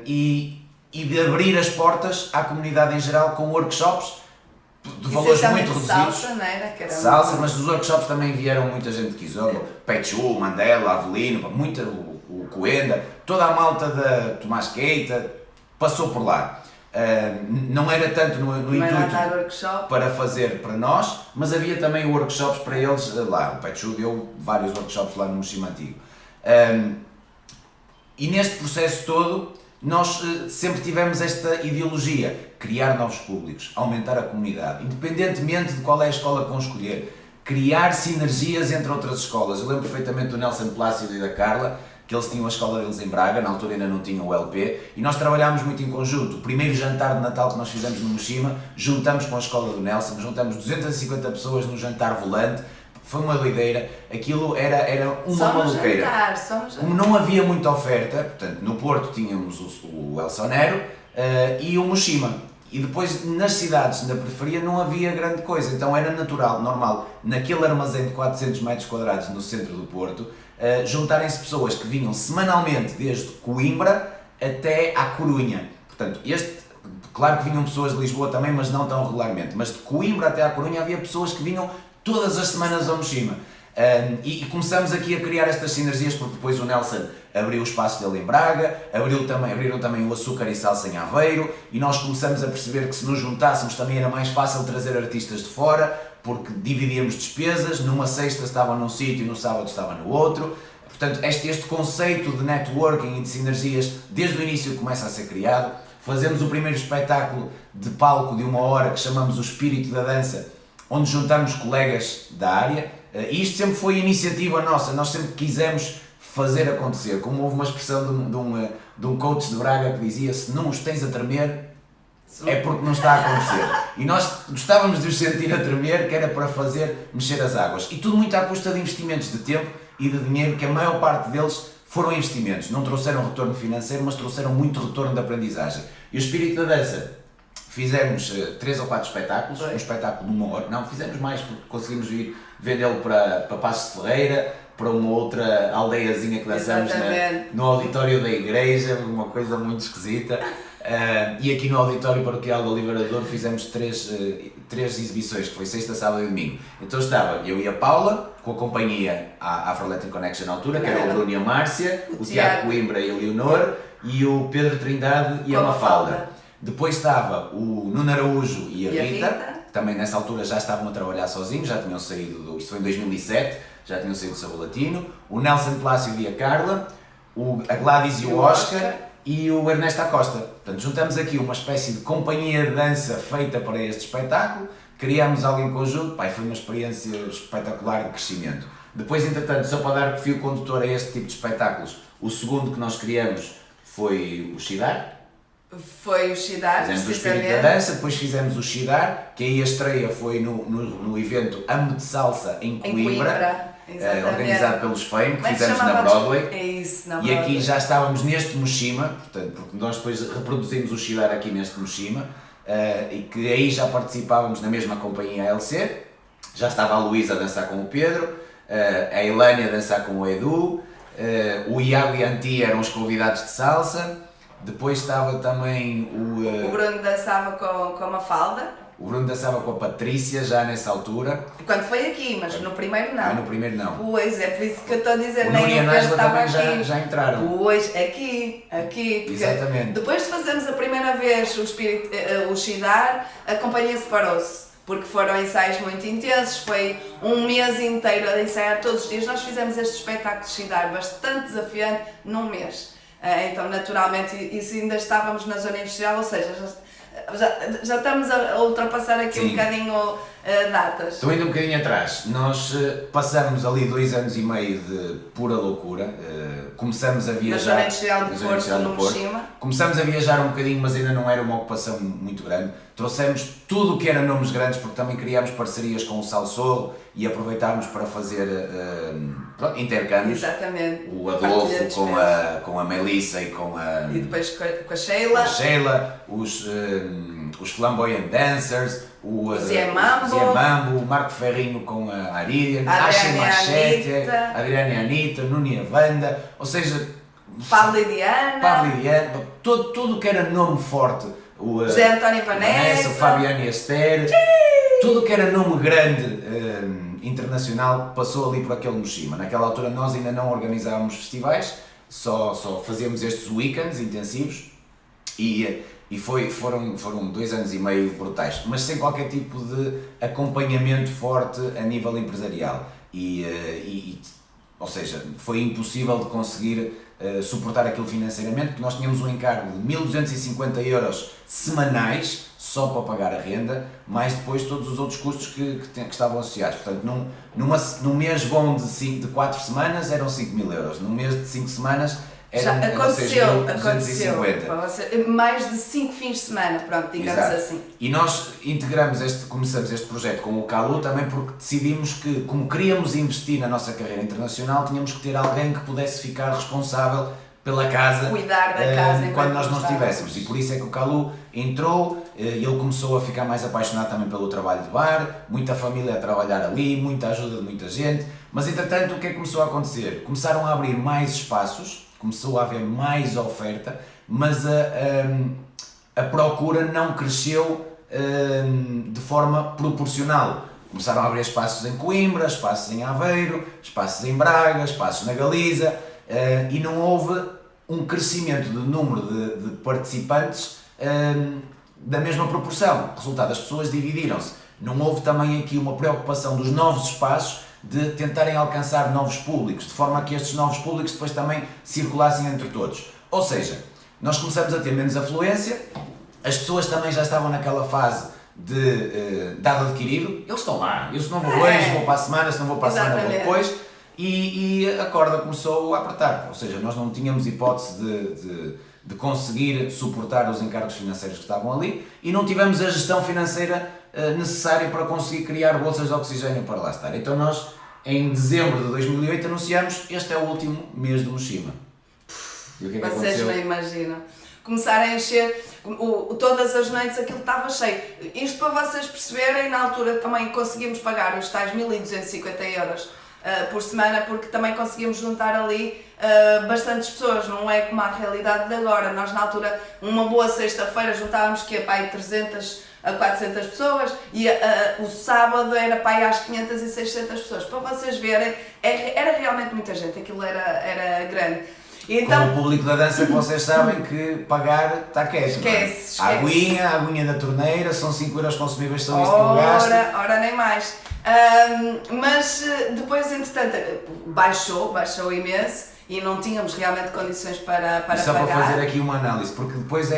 e de abrir as portas à comunidade em geral com workshops de valores muito reduzidos. Salsa, não era? Salsa, mas dos workshops também vieram muita gente de Kizomba, Pechu, Mandela, Avelino, o Coenda, toda a malta da Tomás Keita, passou por lá. Não era tanto no intuito para fazer para nós, mas havia também workshops para eles lá. O Pechu deu vários workshops lá no Moshima Antigo. E neste processo todo, nós sempre tivemos esta ideologia, criar novos públicos, aumentar a comunidade, independentemente de qual é a escola que vão escolher, criar sinergias entre outras escolas. Eu lembro perfeitamente do Nelson Plácido e da Carla, que eles tinham a escola deles em Braga, na altura ainda não tinham o LP, e nós trabalhámos muito em conjunto. O primeiro jantar de Natal que nós fizemos no Moshima, juntamos com a escola do Nelson, juntamos 250 pessoas no jantar volante, foi uma doideira, aquilo era uma maluqueira. Como não havia muita oferta, portanto no Porto tínhamos o El Sonero e o Moshima, E depois, nas cidades, na periferia, não havia grande coisa, então era natural, normal, naquele armazém de 400 metros quadrados no centro do Porto, juntarem-se pessoas que vinham semanalmente desde Coimbra até à Corunha. Portanto, claro que vinham pessoas de Lisboa também, mas não tão regularmente, mas de Coimbra até à Corunha havia pessoas que vinham todas as semanas ao Mochima. E começamos aqui a criar estas sinergias, porque depois o Nelson abriu o espaço dele em Braga, abriram também o Açúcar e Salsa em Aveiro, e nós começamos a perceber que se nos juntássemos também era mais fácil trazer artistas de fora, porque dividíamos despesas, numa sexta estava num sítio e no sábado estava no outro. Portanto, este conceito de networking e de sinergias desde o início começa a ser criado. Fazemos o primeiro espetáculo de palco de 1 hora que chamamos o Espírito da Dança, onde juntamos colegas da área, e isto sempre foi iniciativa nossa, nós sempre quisemos fazer acontecer, como houve uma expressão de um coach de Braga que dizia: se não os tens a tremer, é porque não está a acontecer. E nós gostávamos de os sentir a tremer, que era para fazer mexer as águas. E tudo muito à custa de investimentos de tempo e de dinheiro, que a maior parte deles foram investimentos. Não trouxeram retorno financeiro, mas trouxeram muito retorno de aprendizagem. E o Espírito da Dança, fizemos 3 ou 4 espetáculos, um espetáculo de 1 hora, não, fizemos mais porque conseguimos ir vendê-lo para Passos de Ferreira, para uma outra aldeiazinha que dançamos no auditório da igreja, uma coisa muito esquisita. E aqui no auditório paroquial do Oliveira de Douro fizemos 3 exibições, que foi sexta, sábado e domingo. Então estava eu e a Paula, com a companhia Afro Latin Connection na altura, que era o Bruno e a Márcia, o Tiago Coimbra e a Leonor, e o Pedro Trindade e a Mafalda. Depois estava o Nuno Araújo e a Rita, que também nessa altura já estavam a trabalhar sozinhos, já tinham saído, isto foi em 2007, já tinham saído do Sabor Latino, o Nelson Plácido e a Carla, a Gladys e o Oscar e o Ernesto Acosta. Portanto, juntamos aqui uma espécie de companhia de dança feita para este espetáculo, criámos algo em conjunto, foi uma experiência espetacular de crescimento. Depois, entretanto, só para dar fio condutor a este tipo de espetáculos, o segundo que nós criamos foi o Shidar. Foi o Shidar, fizemos o Espírito da Dança, depois fizemos o Shidar, que aí a estreia foi no evento Amo de Salsa em Coimbra, organizado pelos Fame, que fizemos na Broadway. É isso, na Broadway. E aqui já estávamos neste Mochima, portanto, porque nós depois reproduzimos o Shidar aqui neste Mochima, e que aí já participávamos na mesma companhia LC, já estava a Luísa a dançar com o Pedro, a Elânia a dançar com o Edu, o Iago e a Antia eram os convidados de salsa. Depois estava também o Bruno dançava com a Mafalda. O Bruno dançava com a Patrícia já nessa altura. Quando foi aqui, mas no primeiro não. No primeiro não. Pois, é por isso que eu estou a dizer, o nem Nuno e a Pedro estava aqui. Já entraram. Pois, aqui. Exatamente. Depois de fazermos a primeira vez o Shidar, a companhia separou-se. Porque foram ensaios muito intensos, foi um mês inteiro a ensaiar todos os dias. Nós fizemos este espetáculo de Shidar bastante desafiante num mês. Então, naturalmente, isso ainda estávamos na zona industrial, ou seja, já estamos a ultrapassar aqui um bocadinho datas. Estou indo um bocadinho atrás. Nós passamos ali 2 anos e meio de pura loucura. Começamos a viajar. Na zona industrial do Porto, no Mochima. Começamos a viajar um bocadinho, mas ainda não era uma ocupação muito grande. Trouxemos tudo o que era nomes grandes, porque também criámos parcerias com o Salsolo e aproveitámos para fazer intercâmbios. Exatamente. O Adolfo com a Melissa e com a... E depois com a Sheila. Os Flamboyant Dancers, o Zé Mambo, o Marco Ferrinho com a Aridian, a Ashley Machete, a Adriana e a Anitta, Nuno e a Wanda, ou seja... Pablo e Diana, tudo que era nome forte. O José António e Vanessa, o Fabiano e a Esther, tudo que era nome grande internacional passou ali por aquele Mochima. Naquela altura nós ainda não organizávamos festivais, só fazíamos estes weekends intensivos e foram 2 anos e meio brutais, mas sem qualquer tipo de acompanhamento forte a nível empresarial. Ou seja, foi impossível de conseguir suportar aquilo financeiramente, porque nós tínhamos um encargo de 1.250€ semanais só para pagar a renda, mais depois todos os outros custos que estavam associados. Portanto, num mês bom de 4 semanas eram 5.000€, num mês de 5 semanas eram 6.250. Mais de 5 fins de semana, pronto, digamos assim. E nós começamos este projeto com o Calu também porque decidimos que, como queríamos investir na nossa carreira internacional, tínhamos que ter alguém que pudesse ficar responsável pela casa, cuidar da casa quando nós não estivéssemos. E por isso é que o Kalu entrou, ele começou a ficar mais apaixonado também pelo trabalho de bar, muita família a trabalhar ali, muita ajuda de muita gente, mas entretanto o que é que começou a acontecer? Começaram a abrir mais espaços, começou a haver mais oferta, mas a procura não cresceu de forma proporcional. Começaram a abrir espaços em Coimbra, espaços em Aveiro, espaços em Braga, espaços na Galiza, e não houve um crescimento do número de participantes da mesma proporção. Resultado, as pessoas dividiram-se. Não houve também aqui uma preocupação dos novos espaços de tentarem alcançar novos públicos, de forma a que estes novos públicos depois também circulassem entre todos. Ou seja, nós começamos a ter menos afluência, as pessoas também já estavam naquela fase de dado adquirido, eles estão lá, eu se não vou hoje, vou para a semana, se não vou para a semana, vou depois, e a corda começou a apertar, ou seja, nós não tínhamos hipótese de conseguir suportar os encargos financeiros que estavam ali e não tivemos a gestão financeira necessária para conseguir criar bolsas de oxigênio para lá estar. Então nós, em dezembro de 2008, anunciamos, este é o último mês do Moshima. E o que é que aconteceu? Vocês não imaginam. Começaram a encher, todas as noites aquilo estava cheio. Isto para vocês perceberem, na altura também conseguimos pagar os tais 1.250 € por semana, porque também conseguimos juntar ali bastantes pessoas, não é como a realidade de agora. Nós na altura, uma boa sexta-feira, juntávamos que para aí 300 a 400 pessoas e o sábado era para aí às 500 e 600 pessoas. Para vocês verem, era realmente muita gente, aquilo era grande. Então, como o público da dança que vocês sabem que pagar está quieto. Esquece. A aguinha da torneira, são 5 € consumíveis, são isso que eu gasto. Ora nem mais. Mas depois, entretanto, baixou imenso e não tínhamos realmente condições para só pagar. Para fazer aqui uma análise, porque depois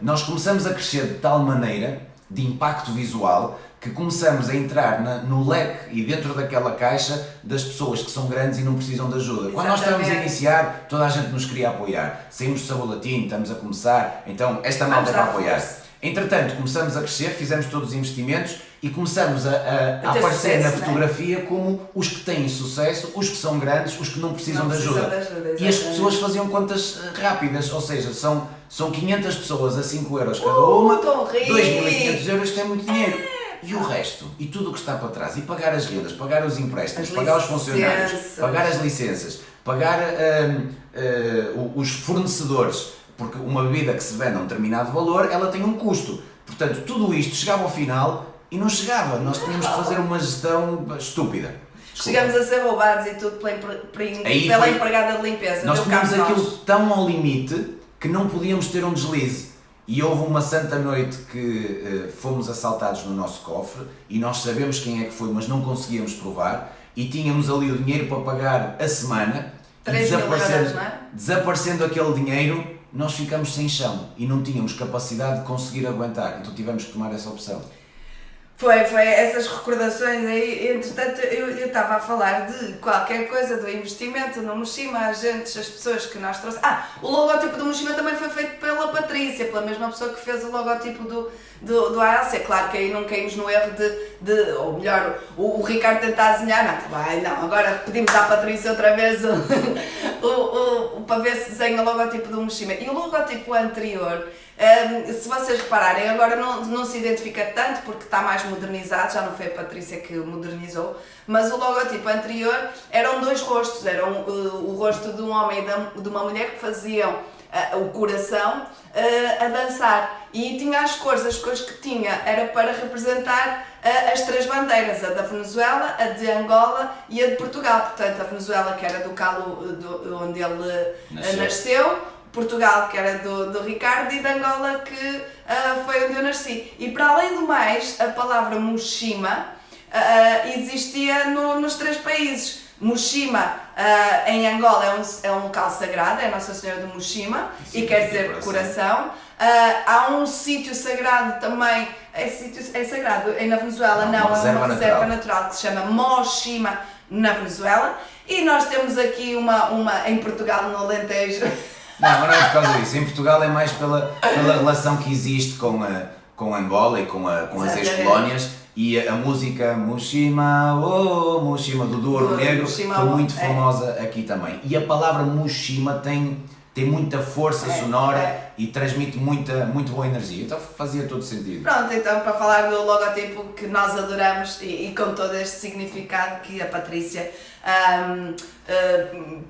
nós começamos a crescer de tal maneira, de impacto visual, que começamos a entrar no leque e dentro daquela caixa das pessoas que são grandes e não precisam de ajuda. Quando nós estamos a iniciar, toda a gente nos queria apoiar. Saímos do Sabolatim, estamos a começar, então esta malta é para apoiar. Entretanto, começamos a crescer, fizemos todos os investimentos e começamos a aparecer na fotografia como os que têm sucesso, os que são grandes, os que não precisam de ajuda. E as pessoas faziam contas rápidas, ou seja, são 500 pessoas a 5 € cada uma, 2.500 € isto é muito dinheiro. E o resto, e tudo o que está para trás, e pagar as rendas, pagar os empréstimos, pagar os funcionários, pagar as licenças, pagar os fornecedores, porque uma bebida que se vende a um determinado valor, ela tem um custo. Portanto, tudo isto chegava ao final e não chegava, nós tínhamos que fazer uma gestão estúpida. Chegamos a ser roubados e tudo pela empregada de limpeza. Nós tínhamos aquilo tão ao limite que não podíamos ter um deslize. E houve uma santa noite que fomos assaltados no nosso cofre e nós sabemos quem é que foi, mas não conseguíamos provar e tínhamos ali o dinheiro para pagar a semana e desaparecendo aquele dinheiro, nós ficamos sem chão e não tínhamos capacidade de conseguir aguentar, então tivemos que tomar essa opção. Foi essas recordações aí, entretanto eu estava a falar de qualquer coisa, do investimento no Moshima, as pessoas que nós trouxemos. O logotipo do Moshima também foi feito pela Patrícia, pela mesma pessoa que fez o logotipo do ALC. Claro que aí não caímos no erro ou melhor, o Ricardo tentar desenhar, agora pedimos à Patrícia outra vez para ver se desenha o logotipo do Moshima. E o logotipo anterior, se vocês repararem, agora não se identifica tanto porque está mais modernizado, já não foi a Patrícia que modernizou, mas o logotipo anterior eram dois rostos, era o rosto de um homem e de uma mulher que faziam o coração a dançar e tinha as cores que tinha era para representar as três bandeiras, a da Venezuela, a de Angola e a de Portugal. Portanto, a Venezuela que era do Calo onde ele nasceu, Portugal que era do Ricardo e de Angola que foi onde eu nasci. E para além do mais, a palavra Moshima existia nos três países. Moshima em Angola é um local sagrado, é a Nossa Senhora do Moshima e quer dizer coração. Há um sítio sagrado também, é sagrado, na Venezuela é uma reserva natural que se chama Moshima na Venezuela e nós temos aqui uma em Portugal, no Alentejo. Não, mas não é por causa disso, em Portugal é mais pela relação que existe com Angola e com as ex-colónias. E a música Moshima, Moshima do Douro Negro foi muito famosa aqui também. E a palavra Moshima tem tem muita força sonora e transmite muito boa energia, então fazia todo sentido. Pronto, então para falar do logotipo que nós adoramos e com todo este significado que a Patrícia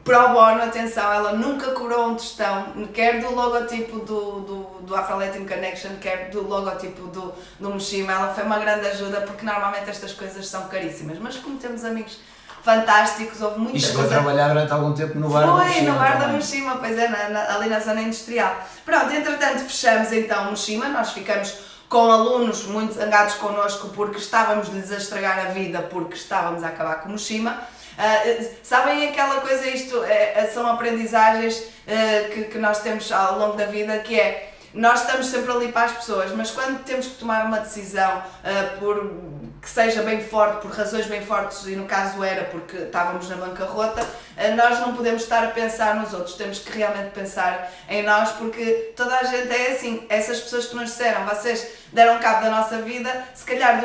pro bono, atenção, ela nunca cobrou um tostão, quer do logotipo do Afro-Latin Connection, quer do logotipo do Mushima, ela foi uma grande ajuda porque normalmente estas coisas são caríssimas, mas como temos amigos fantásticos, houve muita coisa. E chegou a trabalhar durante algum tempo no bar da Mushima. Foi, no bar da Mushima, pois é, ali na zona industrial. Pronto, entretanto fechamos então o Mushima, nós ficamos com alunos muito zangados connosco porque estávamos-lhes a estragar a vida, porque estávamos a acabar com o Mushima. Sabem aquela coisa, isto são aprendizagens que nós temos ao longo da vida, que é, nós estamos sempre ali para as pessoas, mas quando temos que tomar uma decisão que seja bem forte, por razões bem fortes, e no caso era porque estávamos na bancarrota, nós não podemos estar a pensar nos outros, temos que realmente pensar em nós, porque toda a gente é assim, essas pessoas que nos disseram, vocês deram cabo da nossa vida, se calhar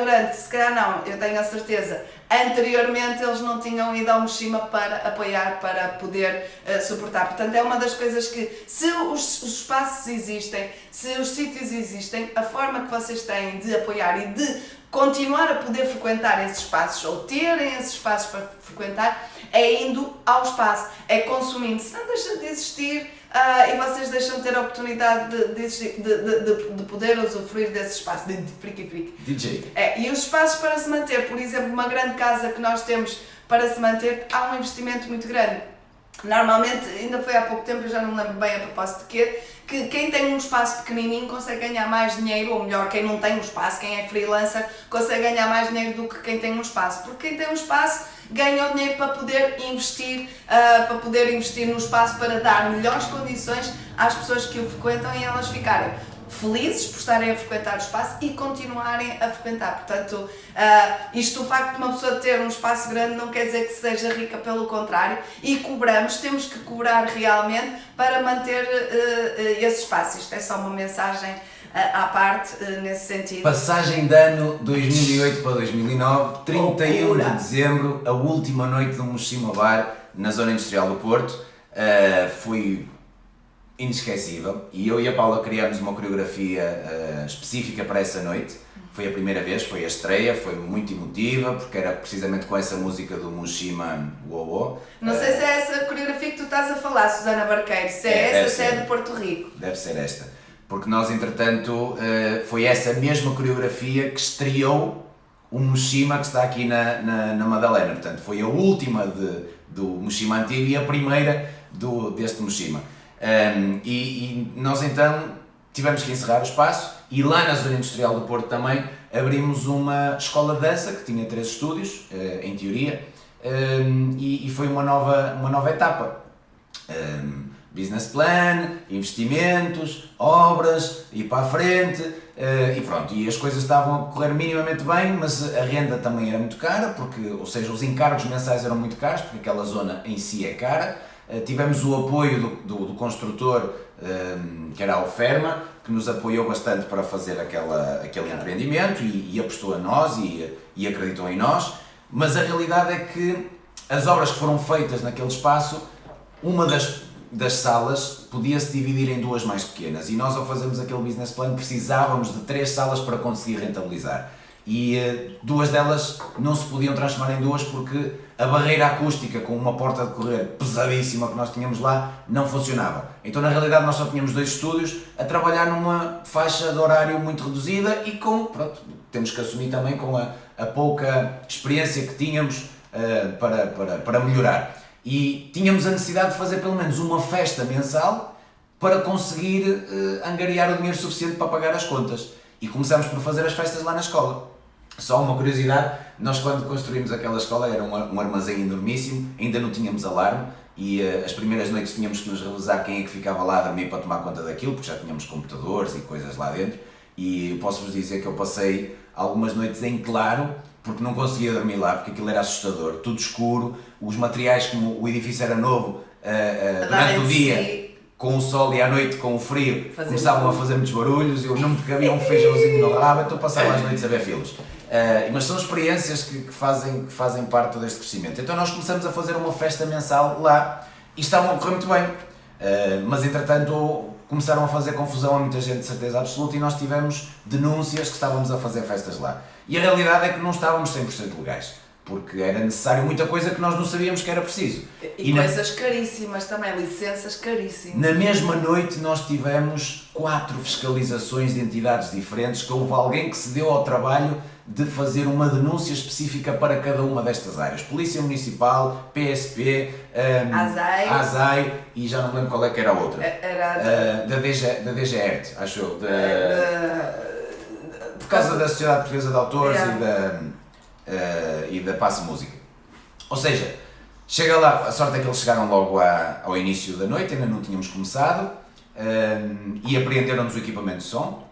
não, eu tenho a certeza, anteriormente eles não tinham ido ao Mushima para apoiar, para poder suportar. Portanto, é uma das coisas que, se os espaços existem, se os sítios existem, a forma que vocês têm de apoiar e de continuar a poder frequentar esses espaços, ou terem esses espaços para frequentar, é indo ao espaço, é consumindo, senão deixa de existir e vocês deixam de ter a oportunidade de poder usufruir desse espaço, de friki. DJ. E os espaços para se manter, por exemplo, uma grande casa que nós temos para se manter, há um investimento muito grande. Normalmente, ainda foi há pouco tempo, eu já não me lembro bem a propósito de quê, que quem tem um espaço pequenininho consegue ganhar mais dinheiro, ou melhor, quem não tem um espaço, quem é freelancer, consegue ganhar mais dinheiro do que quem tem um espaço, porque quem tem um espaço ganha o dinheiro para poder investir no espaço, para dar melhores condições às pessoas que o frequentam e elas ficarem felizes por estarem a frequentar o espaço e continuarem a frequentar. Portanto, o facto de uma pessoa ter um espaço grande não quer dizer que seja rica, pelo contrário, e temos que cobrar realmente para manter esse espaço. Isto é só uma mensagem à parte, nesse sentido. Passagem de ano 2008 para 2009, 31 de dezembro, a última noite do Mushima Bar, na zona industrial do Porto, foi inesquecível, e eu e a Paula criámos uma coreografia específica para essa noite. Foi a primeira vez, foi a estreia, foi muito emotiva, porque era precisamente com essa música do Mushima Uou. Não sei se é essa coreografia que tu estás a falar, Susana Barqueiro, se é essa, se é de Porto Rico. Deve ser esta, porque nós entretanto, foi essa mesma coreografia que estreou o Mushima que está aqui na Madalena, portanto foi a última do Mushima antigo e a primeira deste Mushima. E nós então tivemos que encerrar o espaço, e lá na zona industrial do Porto também abrimos uma escola de dança que tinha 3 estúdios, em teoria, e foi uma nova etapa. Business plan, investimentos, obras, ir para a frente, e pronto, e as coisas estavam a correr minimamente bem, mas a renda também era muito cara, ou seja, os encargos mensais eram muito caros, porque aquela zona em si é cara. Tivemos o apoio do construtor, que era a Oferma, que nos apoiou bastante para fazer aquele empreendimento e apostou a nós e acreditou em nós, mas a realidade é que as obras que foram feitas naquele espaço, uma das salas podia-se dividir em 2 mais pequenas, e nós, ao fazermos aquele business plan, precisávamos de 3 salas para conseguir rentabilizar. E 2 delas não se podiam transformar em 2 porque a barreira acústica com uma porta de correr pesadíssima que nós tínhamos lá não funcionava. Então, na realidade, nós só tínhamos 2 estúdios a trabalhar numa faixa de horário muito reduzida e temos que assumir também com a pouca experiência que tínhamos para melhorar. E tínhamos a necessidade de fazer pelo menos uma festa mensal para conseguir angariar o dinheiro suficiente para pagar as contas. E começámos por fazer as festas lá na escola. Só uma curiosidade, nós quando construímos aquela escola era um armazém enormíssimo, ainda não tínhamos alarme, e as primeiras noites tínhamos que nos revezar quem é que ficava lá a dormir para tomar conta daquilo, porque já tínhamos computadores e coisas lá dentro, e posso-vos dizer que eu passei algumas noites em claro, porque não conseguia dormir lá, porque aquilo era assustador, tudo escuro, os materiais, como o edifício era novo, durante o dia, com o sol, e à noite com o frio, começavam a fazer muitos barulhos, eu não me cabia um feijãozinho no rabo, então passava as noites a ver filmes. Mas são experiências que fazem parte deste crescimento. Então nós começamos a fazer uma festa mensal lá, e estavam a correr muito bem. Mas entretanto começaram a fazer confusão a muita gente de certeza absoluta e nós tivemos denúncias que estávamos a fazer festas lá. E a realidade é que não estávamos 100% legais, porque era necessário muita coisa que nós não sabíamos que era preciso. E coisas caríssimas também, licenças caríssimas. Na mesma noite nós tivemos 4 fiscalizações de entidades diferentes, que houve alguém que se deu ao trabalho de fazer uma denúncia específica para cada uma destas áreas. Polícia Municipal, PSP, ASAI e já não lembro qual é que era a outra. Era da DGERT, acho eu. Por causa da Sociedade Portuguesa de Autores e da Passe Música. Ou seja, chega lá, a sorte é que eles chegaram logo ao início da noite, ainda não tínhamos começado, e apreenderam-nos o equipamento de som.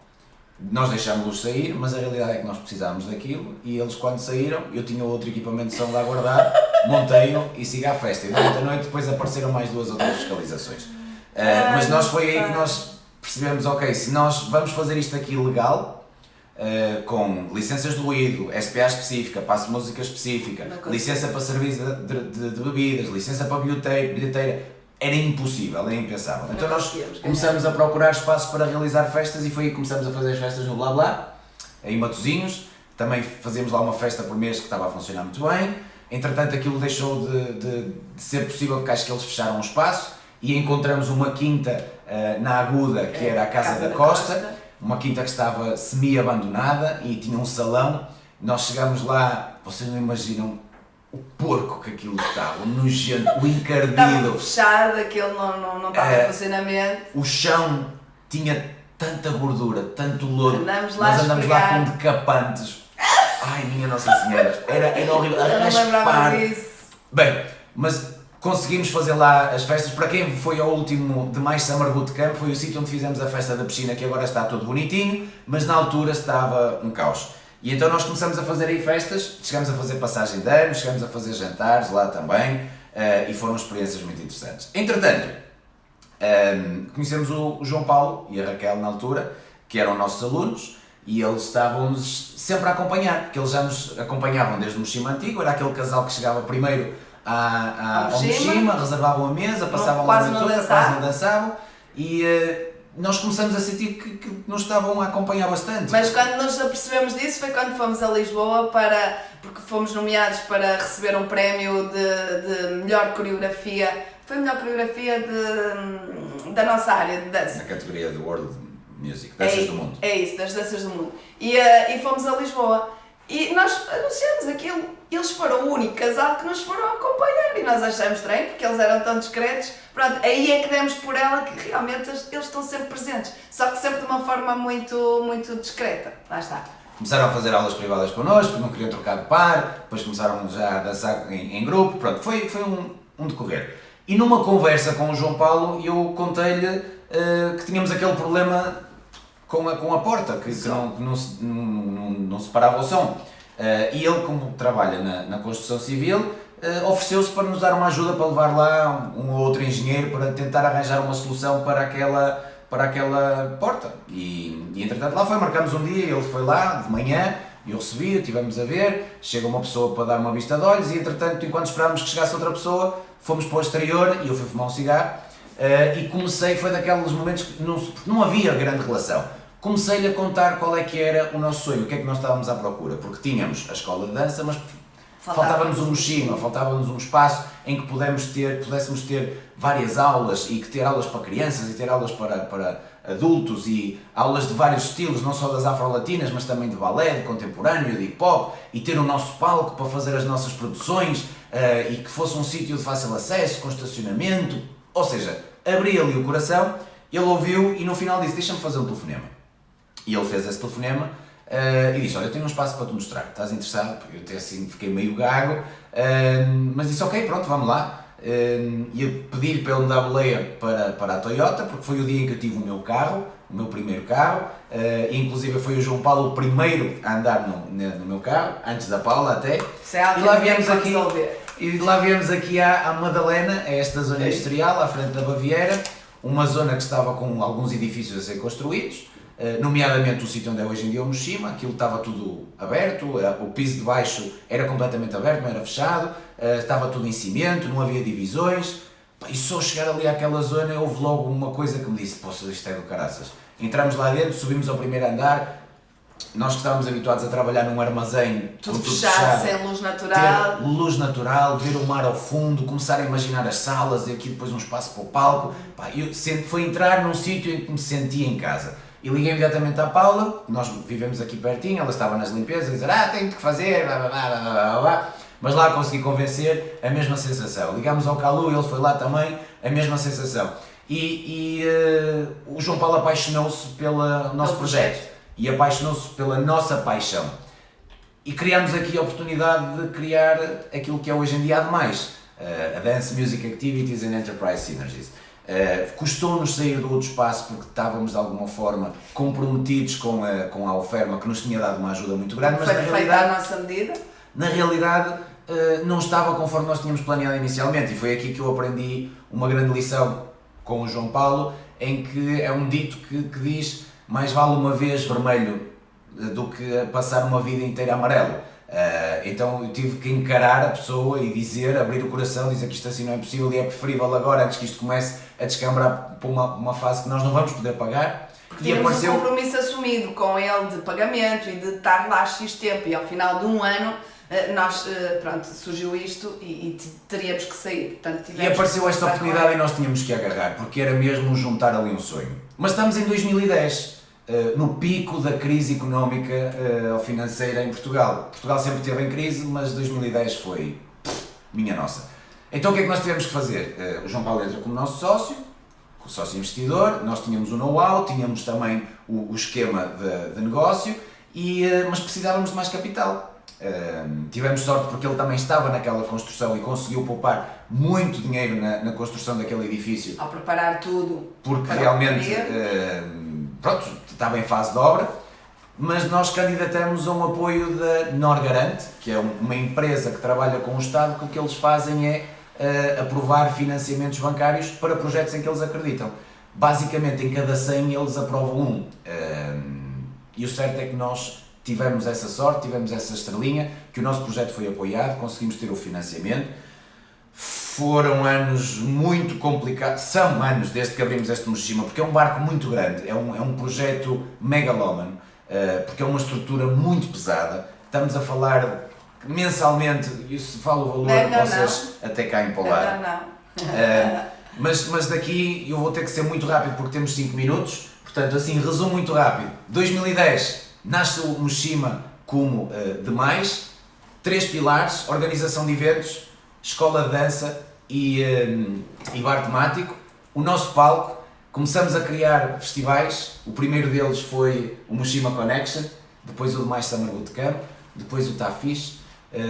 Nós deixámos-los sair, mas a realidade é que nós precisávamos daquilo e eles quando saíram, eu tinha outro equipamento de som lá guardado, montei-o e siga a festa. E durante a noite depois apareceram mais 2 ou 3 fiscalizações. Mas nós foi aí que nós percebemos, ok, se nós vamos fazer isto aqui legal, com licenças de ruído, SPA específica, passe música específica, licença para serviço de bebidas, licença para bilheteira, era impossível, era impensável. Então nós começamos a procurar espaços para realizar festas e foi aí que começamos a fazer as festas no Blá Blá, em Matosinhos. Também fazíamos lá uma festa por mês que estava a funcionar muito bem. Entretanto aquilo deixou de ser possível porque acho que eles fecharam o espaço e encontramos uma quinta na Aguda, que era a Casa da Costa, uma quinta que estava semi-abandonada e tinha um salão. Nós chegámos lá, vocês não imaginam o porco que aquilo estava, o nojento, o encardido. Estava fechado, aquilo não estava em funcionamento. O chão tinha tanta gordura, tanto lodo. Nós andamos lá com decapantes. Ai, minha Nossa Senhora, era horrível. Eu não lembrava disso. Bem, mas conseguimos fazer lá as festas. Para quem foi ao último de Mais Summer Bootcamp, foi o sítio onde fizemos a festa da piscina, que agora está todo bonitinho, mas na altura estava um caos. E então nós começamos a fazer aí festas, chegamos a fazer passagem de ano, chegamos a fazer jantares lá também, e foram experiências muito interessantes. Entretanto, conhecemos o João Paulo e a Raquel na altura, que eram nossos alunos, e eles estavam-nos sempre a acompanhar, porque eles já nos acompanhavam desde o Mochima Antigo, era aquele casal que chegava primeiro ao Mochima, reservavam a mesa, passavam lá a noite toda, quase não dançavam, e nós começamos a sentir que nos estavam a acompanhar bastante. Mas quando nos apercebemos disso foi quando fomos a Lisboa porque fomos nomeados para receber um prémio de melhor coreografia. Foi a melhor coreografia da nossa área de dança. Na categoria de World Music, Danças do Mundo. É isso, das Danças do Mundo. E fomos a Lisboa. E nós anunciamos aquilo. Eles foram o único casal que nos foram acompanhar e nós achamos estranho porque eles eram tão discretos. Pronto, aí é que demos por ela que realmente eles estão sempre presentes, só que sempre de uma forma muito, muito discreta. Lá está. Começaram a fazer aulas privadas connosco, não queriam trocar de par, depois começaram já a dançar em grupo, pronto, foi um decorrer. E numa conversa com o João Paulo eu contei-lhe que tínhamos aquele problema com a porta, que não separava o som. E ele, como trabalha na construção civil, ofereceu-se para nos dar uma ajuda para levar lá um ou outro engenheiro para tentar arranjar uma solução para aquela porta. E entretanto lá foi, marcamos um dia, ele foi lá de manhã, eu recebi, estivemos a ver, chega uma pessoa para dar uma vista de olhos e entretanto, enquanto esperávamos que chegasse outra pessoa, fomos para o exterior e eu fui fumar um cigarro e comecei, foi daqueles momentos que não havia grande relação. Comecei-lhe a contar qual é que era o nosso sonho, o que é que nós estávamos à procura, porque tínhamos a escola de dança, mas faltava-nos um mochima, faltava-nos um espaço em que pudéssemos ter várias aulas e que ter aulas para crianças e ter aulas para adultos e aulas de vários estilos, não só das afro-latinas, mas também de balé, de contemporâneo, de hip-hop, e ter o nosso palco para fazer as nossas produções e que fosse um sítio de fácil acesso, com estacionamento, ou seja, abri ali o coração, ele ouviu e no final disse, deixa-me fazer um telefonema. E ele fez esse telefonema e disse, olha, eu tenho um espaço para te mostrar, estás interessado? Eu até assim fiquei meio gago, mas disse, ok, pronto, vamos lá. E eu pedi-lhe para ele me dar boleia para a Toyota, porque foi o dia em que eu tive o meu primeiro carro, e inclusive foi o João Paulo o primeiro a andar no meu carro, antes da Paula até. E lá viemos aqui à Madalena, a esta zona industrial, à frente da Baviera, uma zona que estava com alguns edifícios a ser construídos, nomeadamente o sítio onde é hoje em dia o Mochima, aquilo estava tudo aberto, o piso de baixo era completamente aberto, não era fechado, estava tudo em cimento, não havia divisões, E só chegar ali àquela zona houve logo uma coisa que me disse, poxa, isto é do caraças. Entramos lá dentro, subimos ao primeiro andar, nós que estávamos habituados a trabalhar num armazém tudo fechado, sem luz natural. Ter luz natural, ver o mar ao fundo, começar a imaginar as salas e aqui depois um espaço para o palco. Foi entrar num sítio em que me sentia em casa. E liguei imediatamente à Paula, nós vivemos aqui pertinho, ela estava nas limpezas, a dizer, tenho que fazer, blá blá blá blá blá. Mas lá consegui convencer, a mesma sensação. Ligámos ao Calu, ele foi lá também, a mesma sensação. O João Paulo apaixonou-se pelo nosso projeto e apaixonou-se pela nossa paixão. E criámos aqui a oportunidade de criar aquilo que é hoje em dia a demais, a Dance Music Activities and Enterprise Synergies. Custou-nos sair do outro espaço porque estávamos de alguma forma comprometidos com a Oferma, que nos tinha dado uma ajuda muito grande, mas foi feita à nossa medida. Na realidade não estava conforme nós tínhamos planeado inicialmente, e foi aqui que eu aprendi uma grande lição com o João Paulo, em que é um dito que diz: mais vale uma vez vermelho do que passar uma vida inteira amarelo. Então eu tive que encarar a pessoa e abrir o coração, dizer que isto assim não é possível e é preferível agora, antes que isto comece a descambrar para uma fase que nós não vamos poder pagar. Tínhamos um compromisso assumido com ele de pagamento e de estar lá X tempo, e ao final de um ano surgiu isto e teríamos que sair. Portanto, e apareceu esta oportunidade e nós tínhamos que agarrar, porque era mesmo juntar ali um sonho. Mas estamos em 2010, no pico da crise económica ou financeira em Portugal. Portugal sempre esteve em crise, mas 2010 foi minha nossa. Então o que é que nós tivemos que fazer? O João Paulo entra como nosso sócio, o sócio investidor, nós tínhamos o know-how, tínhamos também o esquema de negócio, mas precisávamos de mais capital. Tivemos sorte porque ele também estava naquela construção e conseguiu poupar muito dinheiro na construção daquele edifício. Ao preparar tudo. Porque realmente estava em fase de obra, mas nós candidatamos a um apoio da Norgarante, que é uma empresa que trabalha com o Estado, que o que eles fazem é aprovar financiamentos bancários para projetos em que eles acreditam. Basicamente, em cada 100 eles aprovam um. E o certo é que nós tivemos essa sorte, tivemos essa estrelinha, que o nosso projeto foi apoiado, conseguimos ter o financiamento. Foram anos muito complicados, são anos desde que abrimos este Mochima, porque é um barco muito grande, é um projeto megalómano, porque é uma estrutura muito pesada. Estamos a falar mensalmente, e se falo o valor, vocês até caem para o lado. Mas daqui eu vou ter que ser muito rápido porque temos 5 minutos, portanto assim, resumo muito rápido. 2010, nasce o Mochima como demais, 3 pilares: organização de eventos, escola de dança e bar temático. O nosso palco, começamos a criar festivais, o primeiro deles foi o Mochima Connection, depois o Demais Summer Bootcamp, depois o Tá Fixe,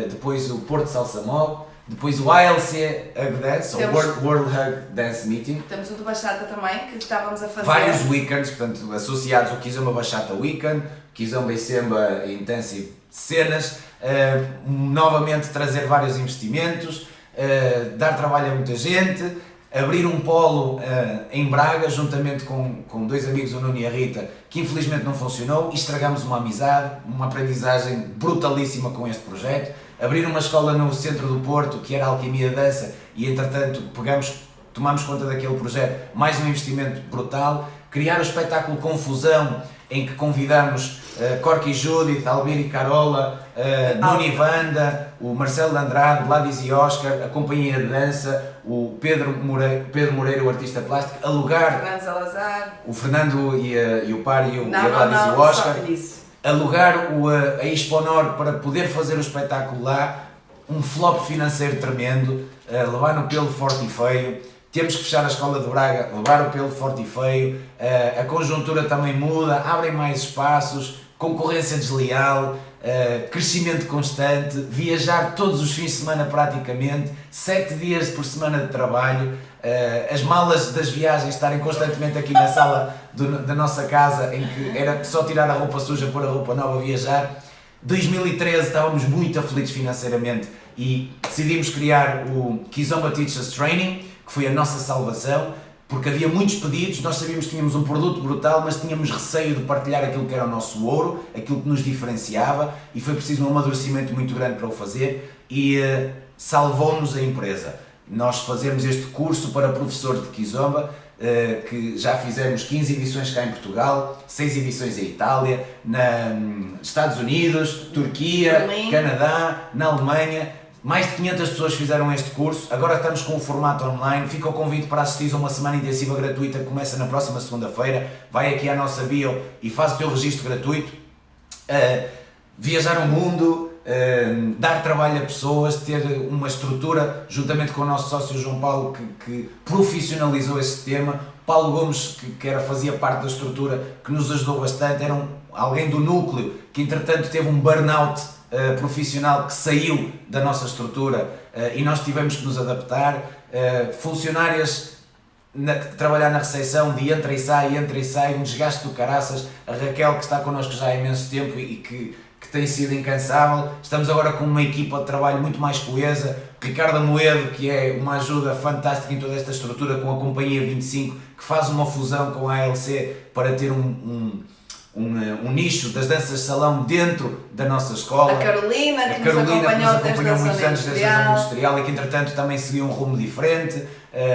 depois o Porto Salsa Mob, depois o ALC Hug Dance, ou World Hug Dance Meeting. Temos o do Bachata também, que estávamos a fazer. Vários weekends, portanto, associados ao Kizomba Bachata Weekend, Kizomba e Semba Intensive Cenas, novamente trazer vários investimentos, dar trabalho a muita gente, abrir um polo em Braga, juntamente com 2 amigos, o Nuno e a Rita, que infelizmente não funcionou, e estragamos uma amizade, uma aprendizagem brutalíssima com este projeto. Abrir uma escola no centro do Porto, que era a Alquimia Dança, e entretanto tomamos conta daquele projeto, mais um investimento brutal. Criar o espetáculo Confusão, em que convidamos Corky Judith, Albir e Carola, Nuno e Wanda, o Marcelo de Andrade, Gladys e Oscar, a companhia de dança, o Pedro Moreira, o artista plástico, alugar Fernando Salazar, o Fernando e o Par e a Gladys e o Oscar, alugar a Exponor para poder fazer o espetáculo lá, um flop financeiro tremendo, levar no pelo forte e feio. Temos que fechar a escola de Braga, levar o pelo forte e feio, a conjuntura também muda, abrem mais espaços, concorrência desleal, crescimento constante, viajar todos os fins de semana praticamente, 7 dias por semana de trabalho, as malas das viagens estarem constantemente aqui na sala da nossa casa, em que era só tirar a roupa suja, pôr a roupa nova, viajar. 2013 estávamos muito aflitos financeiramente e decidimos criar o Kizomba Teachers Training, que foi a nossa salvação, porque havia muitos pedidos, nós sabíamos que tínhamos um produto brutal, mas tínhamos receio de partilhar aquilo que era o nosso ouro, aquilo que nos diferenciava, e foi preciso um amadurecimento muito grande para o fazer, e salvou-nos a empresa. nós fazemos este curso para professor de Kizomba, que já fizemos 15 edições cá em Portugal, 6 edições em Itália, nos Estados Unidos, Turquia, Canadá, na Alemanha. Mais de 500 pessoas fizeram este curso, agora estamos com o formato online. Fica o convite para assistir a uma semana intensiva gratuita que começa na próxima segunda-feira. Vai aqui à nossa bio e faz o teu registro gratuito. Viajar o mundo, dar trabalho a pessoas, ter uma estrutura, juntamente com o nosso sócio João Paulo, que profissionalizou esse tema. Paulo Gomes, que fazia parte da estrutura, que nos ajudou bastante, era alguém do núcleo, que entretanto teve um burnout profissional, que saiu da nossa estrutura, e nós tivemos que nos adaptar. Funcionárias que trabalhar na recepção, de entra e sai, um desgaste do caraças. A Raquel, que está connosco já há imenso tempo e que tem sido incansável. Estamos agora com uma equipa de trabalho muito mais coesa. Ricardo Amoedo, que é uma ajuda fantástica em toda esta estrutura, com a Companhia 25, que faz uma fusão com a ALC para ter um nicho das danças de salão dentro da nossa escola. A Carolina, que nos acompanhou desde a muitos anos desde a zona industrial e que entretanto também seguiu um rumo diferente.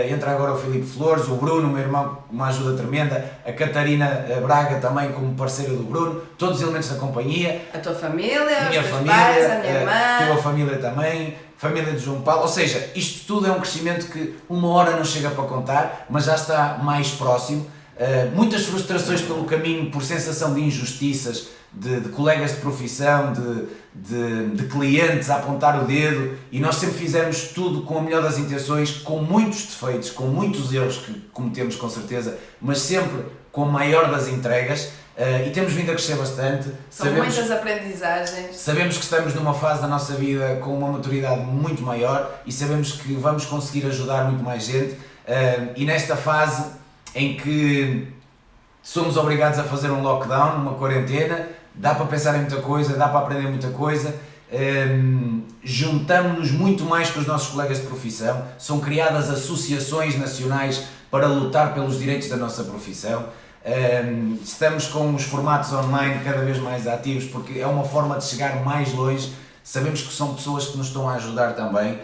Entra agora o Filipe Flores, o Bruno, meu irmão, com uma ajuda tremenda, a Catarina Braga também como parceira do Bruno, todos os elementos da companhia. A tua família, minha os teus família, pais, a minha irmã. A tua família também, família de João Paulo. Ou seja, isto tudo é um crescimento que uma hora não chega para contar, mas já está mais próximo. Muitas frustrações pelo caminho por sensação de injustiças, de colegas de profissão, de clientes a apontar o dedo, e nós sempre fizemos tudo com a melhor das intenções, com muitos defeitos, com muitos erros que cometemos com certeza, mas sempre com a maior das entregas, e temos vindo a crescer bastante. São muitas aprendizagens. Sabemos que estamos numa fase da nossa vida com uma maturidade muito maior e sabemos que vamos conseguir ajudar muito mais gente, e nesta fase em que somos obrigados a fazer um lockdown, uma quarentena, dá para pensar em muita coisa, dá para aprender muita coisa, juntamos-nos muito mais com os nossos colegas de profissão, são criadas associações nacionais para lutar pelos direitos da nossa profissão, estamos com os formatos online cada vez mais ativos porque é uma forma de chegar mais longe, sabemos que são pessoas que nos estão a ajudar também,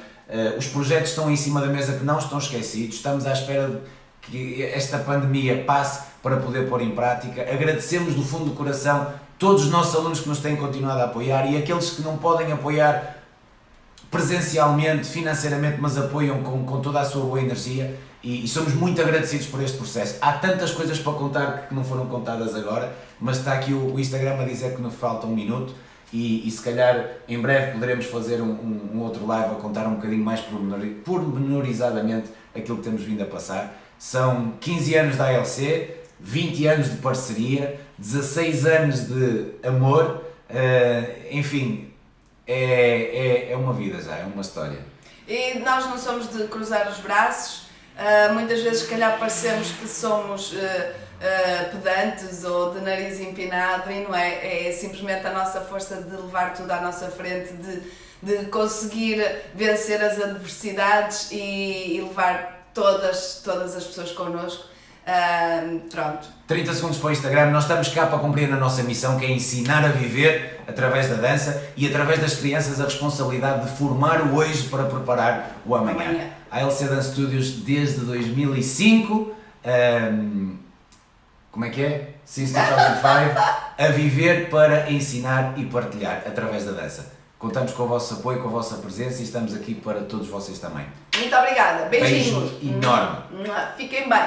os projetos estão em cima da mesa que não estão esquecidos, estamos à espera de que esta pandemia passe para poder pôr em prática. Agradecemos do fundo do coração todos os nossos alunos que nos têm continuado a apoiar e aqueles que não podem apoiar presencialmente, financeiramente, mas apoiam com toda a sua boa energia, e somos muito agradecidos por este processo. Há tantas coisas para contar que não foram contadas agora, mas está aqui o Instagram a dizer que nos falta um minuto, e se calhar em breve poderemos fazer um outro live a contar um bocadinho mais pormenorizadamente aquilo que temos vindo a passar. São 15 anos da ALC, 20 anos de parceria, 16 anos de amor, enfim, é uma vida já, é uma história. E nós não somos de cruzar os braços, muitas vezes se calhar parecemos que somos pedantes ou de nariz empinado, e não é, é simplesmente a nossa força de levar tudo à nossa frente, de conseguir vencer as adversidades e levar todas as pessoas connosco. Pronto. 30 segundos para o Instagram. Nós estamos cá para cumprir a nossa missão, que é ensinar a viver através da dança e através das crianças a responsabilidade de formar o hoje para preparar o amanhã. A ALC Dance Studios desde 2005, como é que é? Since 2005, a viver para ensinar e partilhar através da dança. Contamos com o vosso apoio, com a vossa presença, e estamos aqui para todos vocês também. Muito obrigada. Beijinhos. Beijo enorme. Fiquem bem.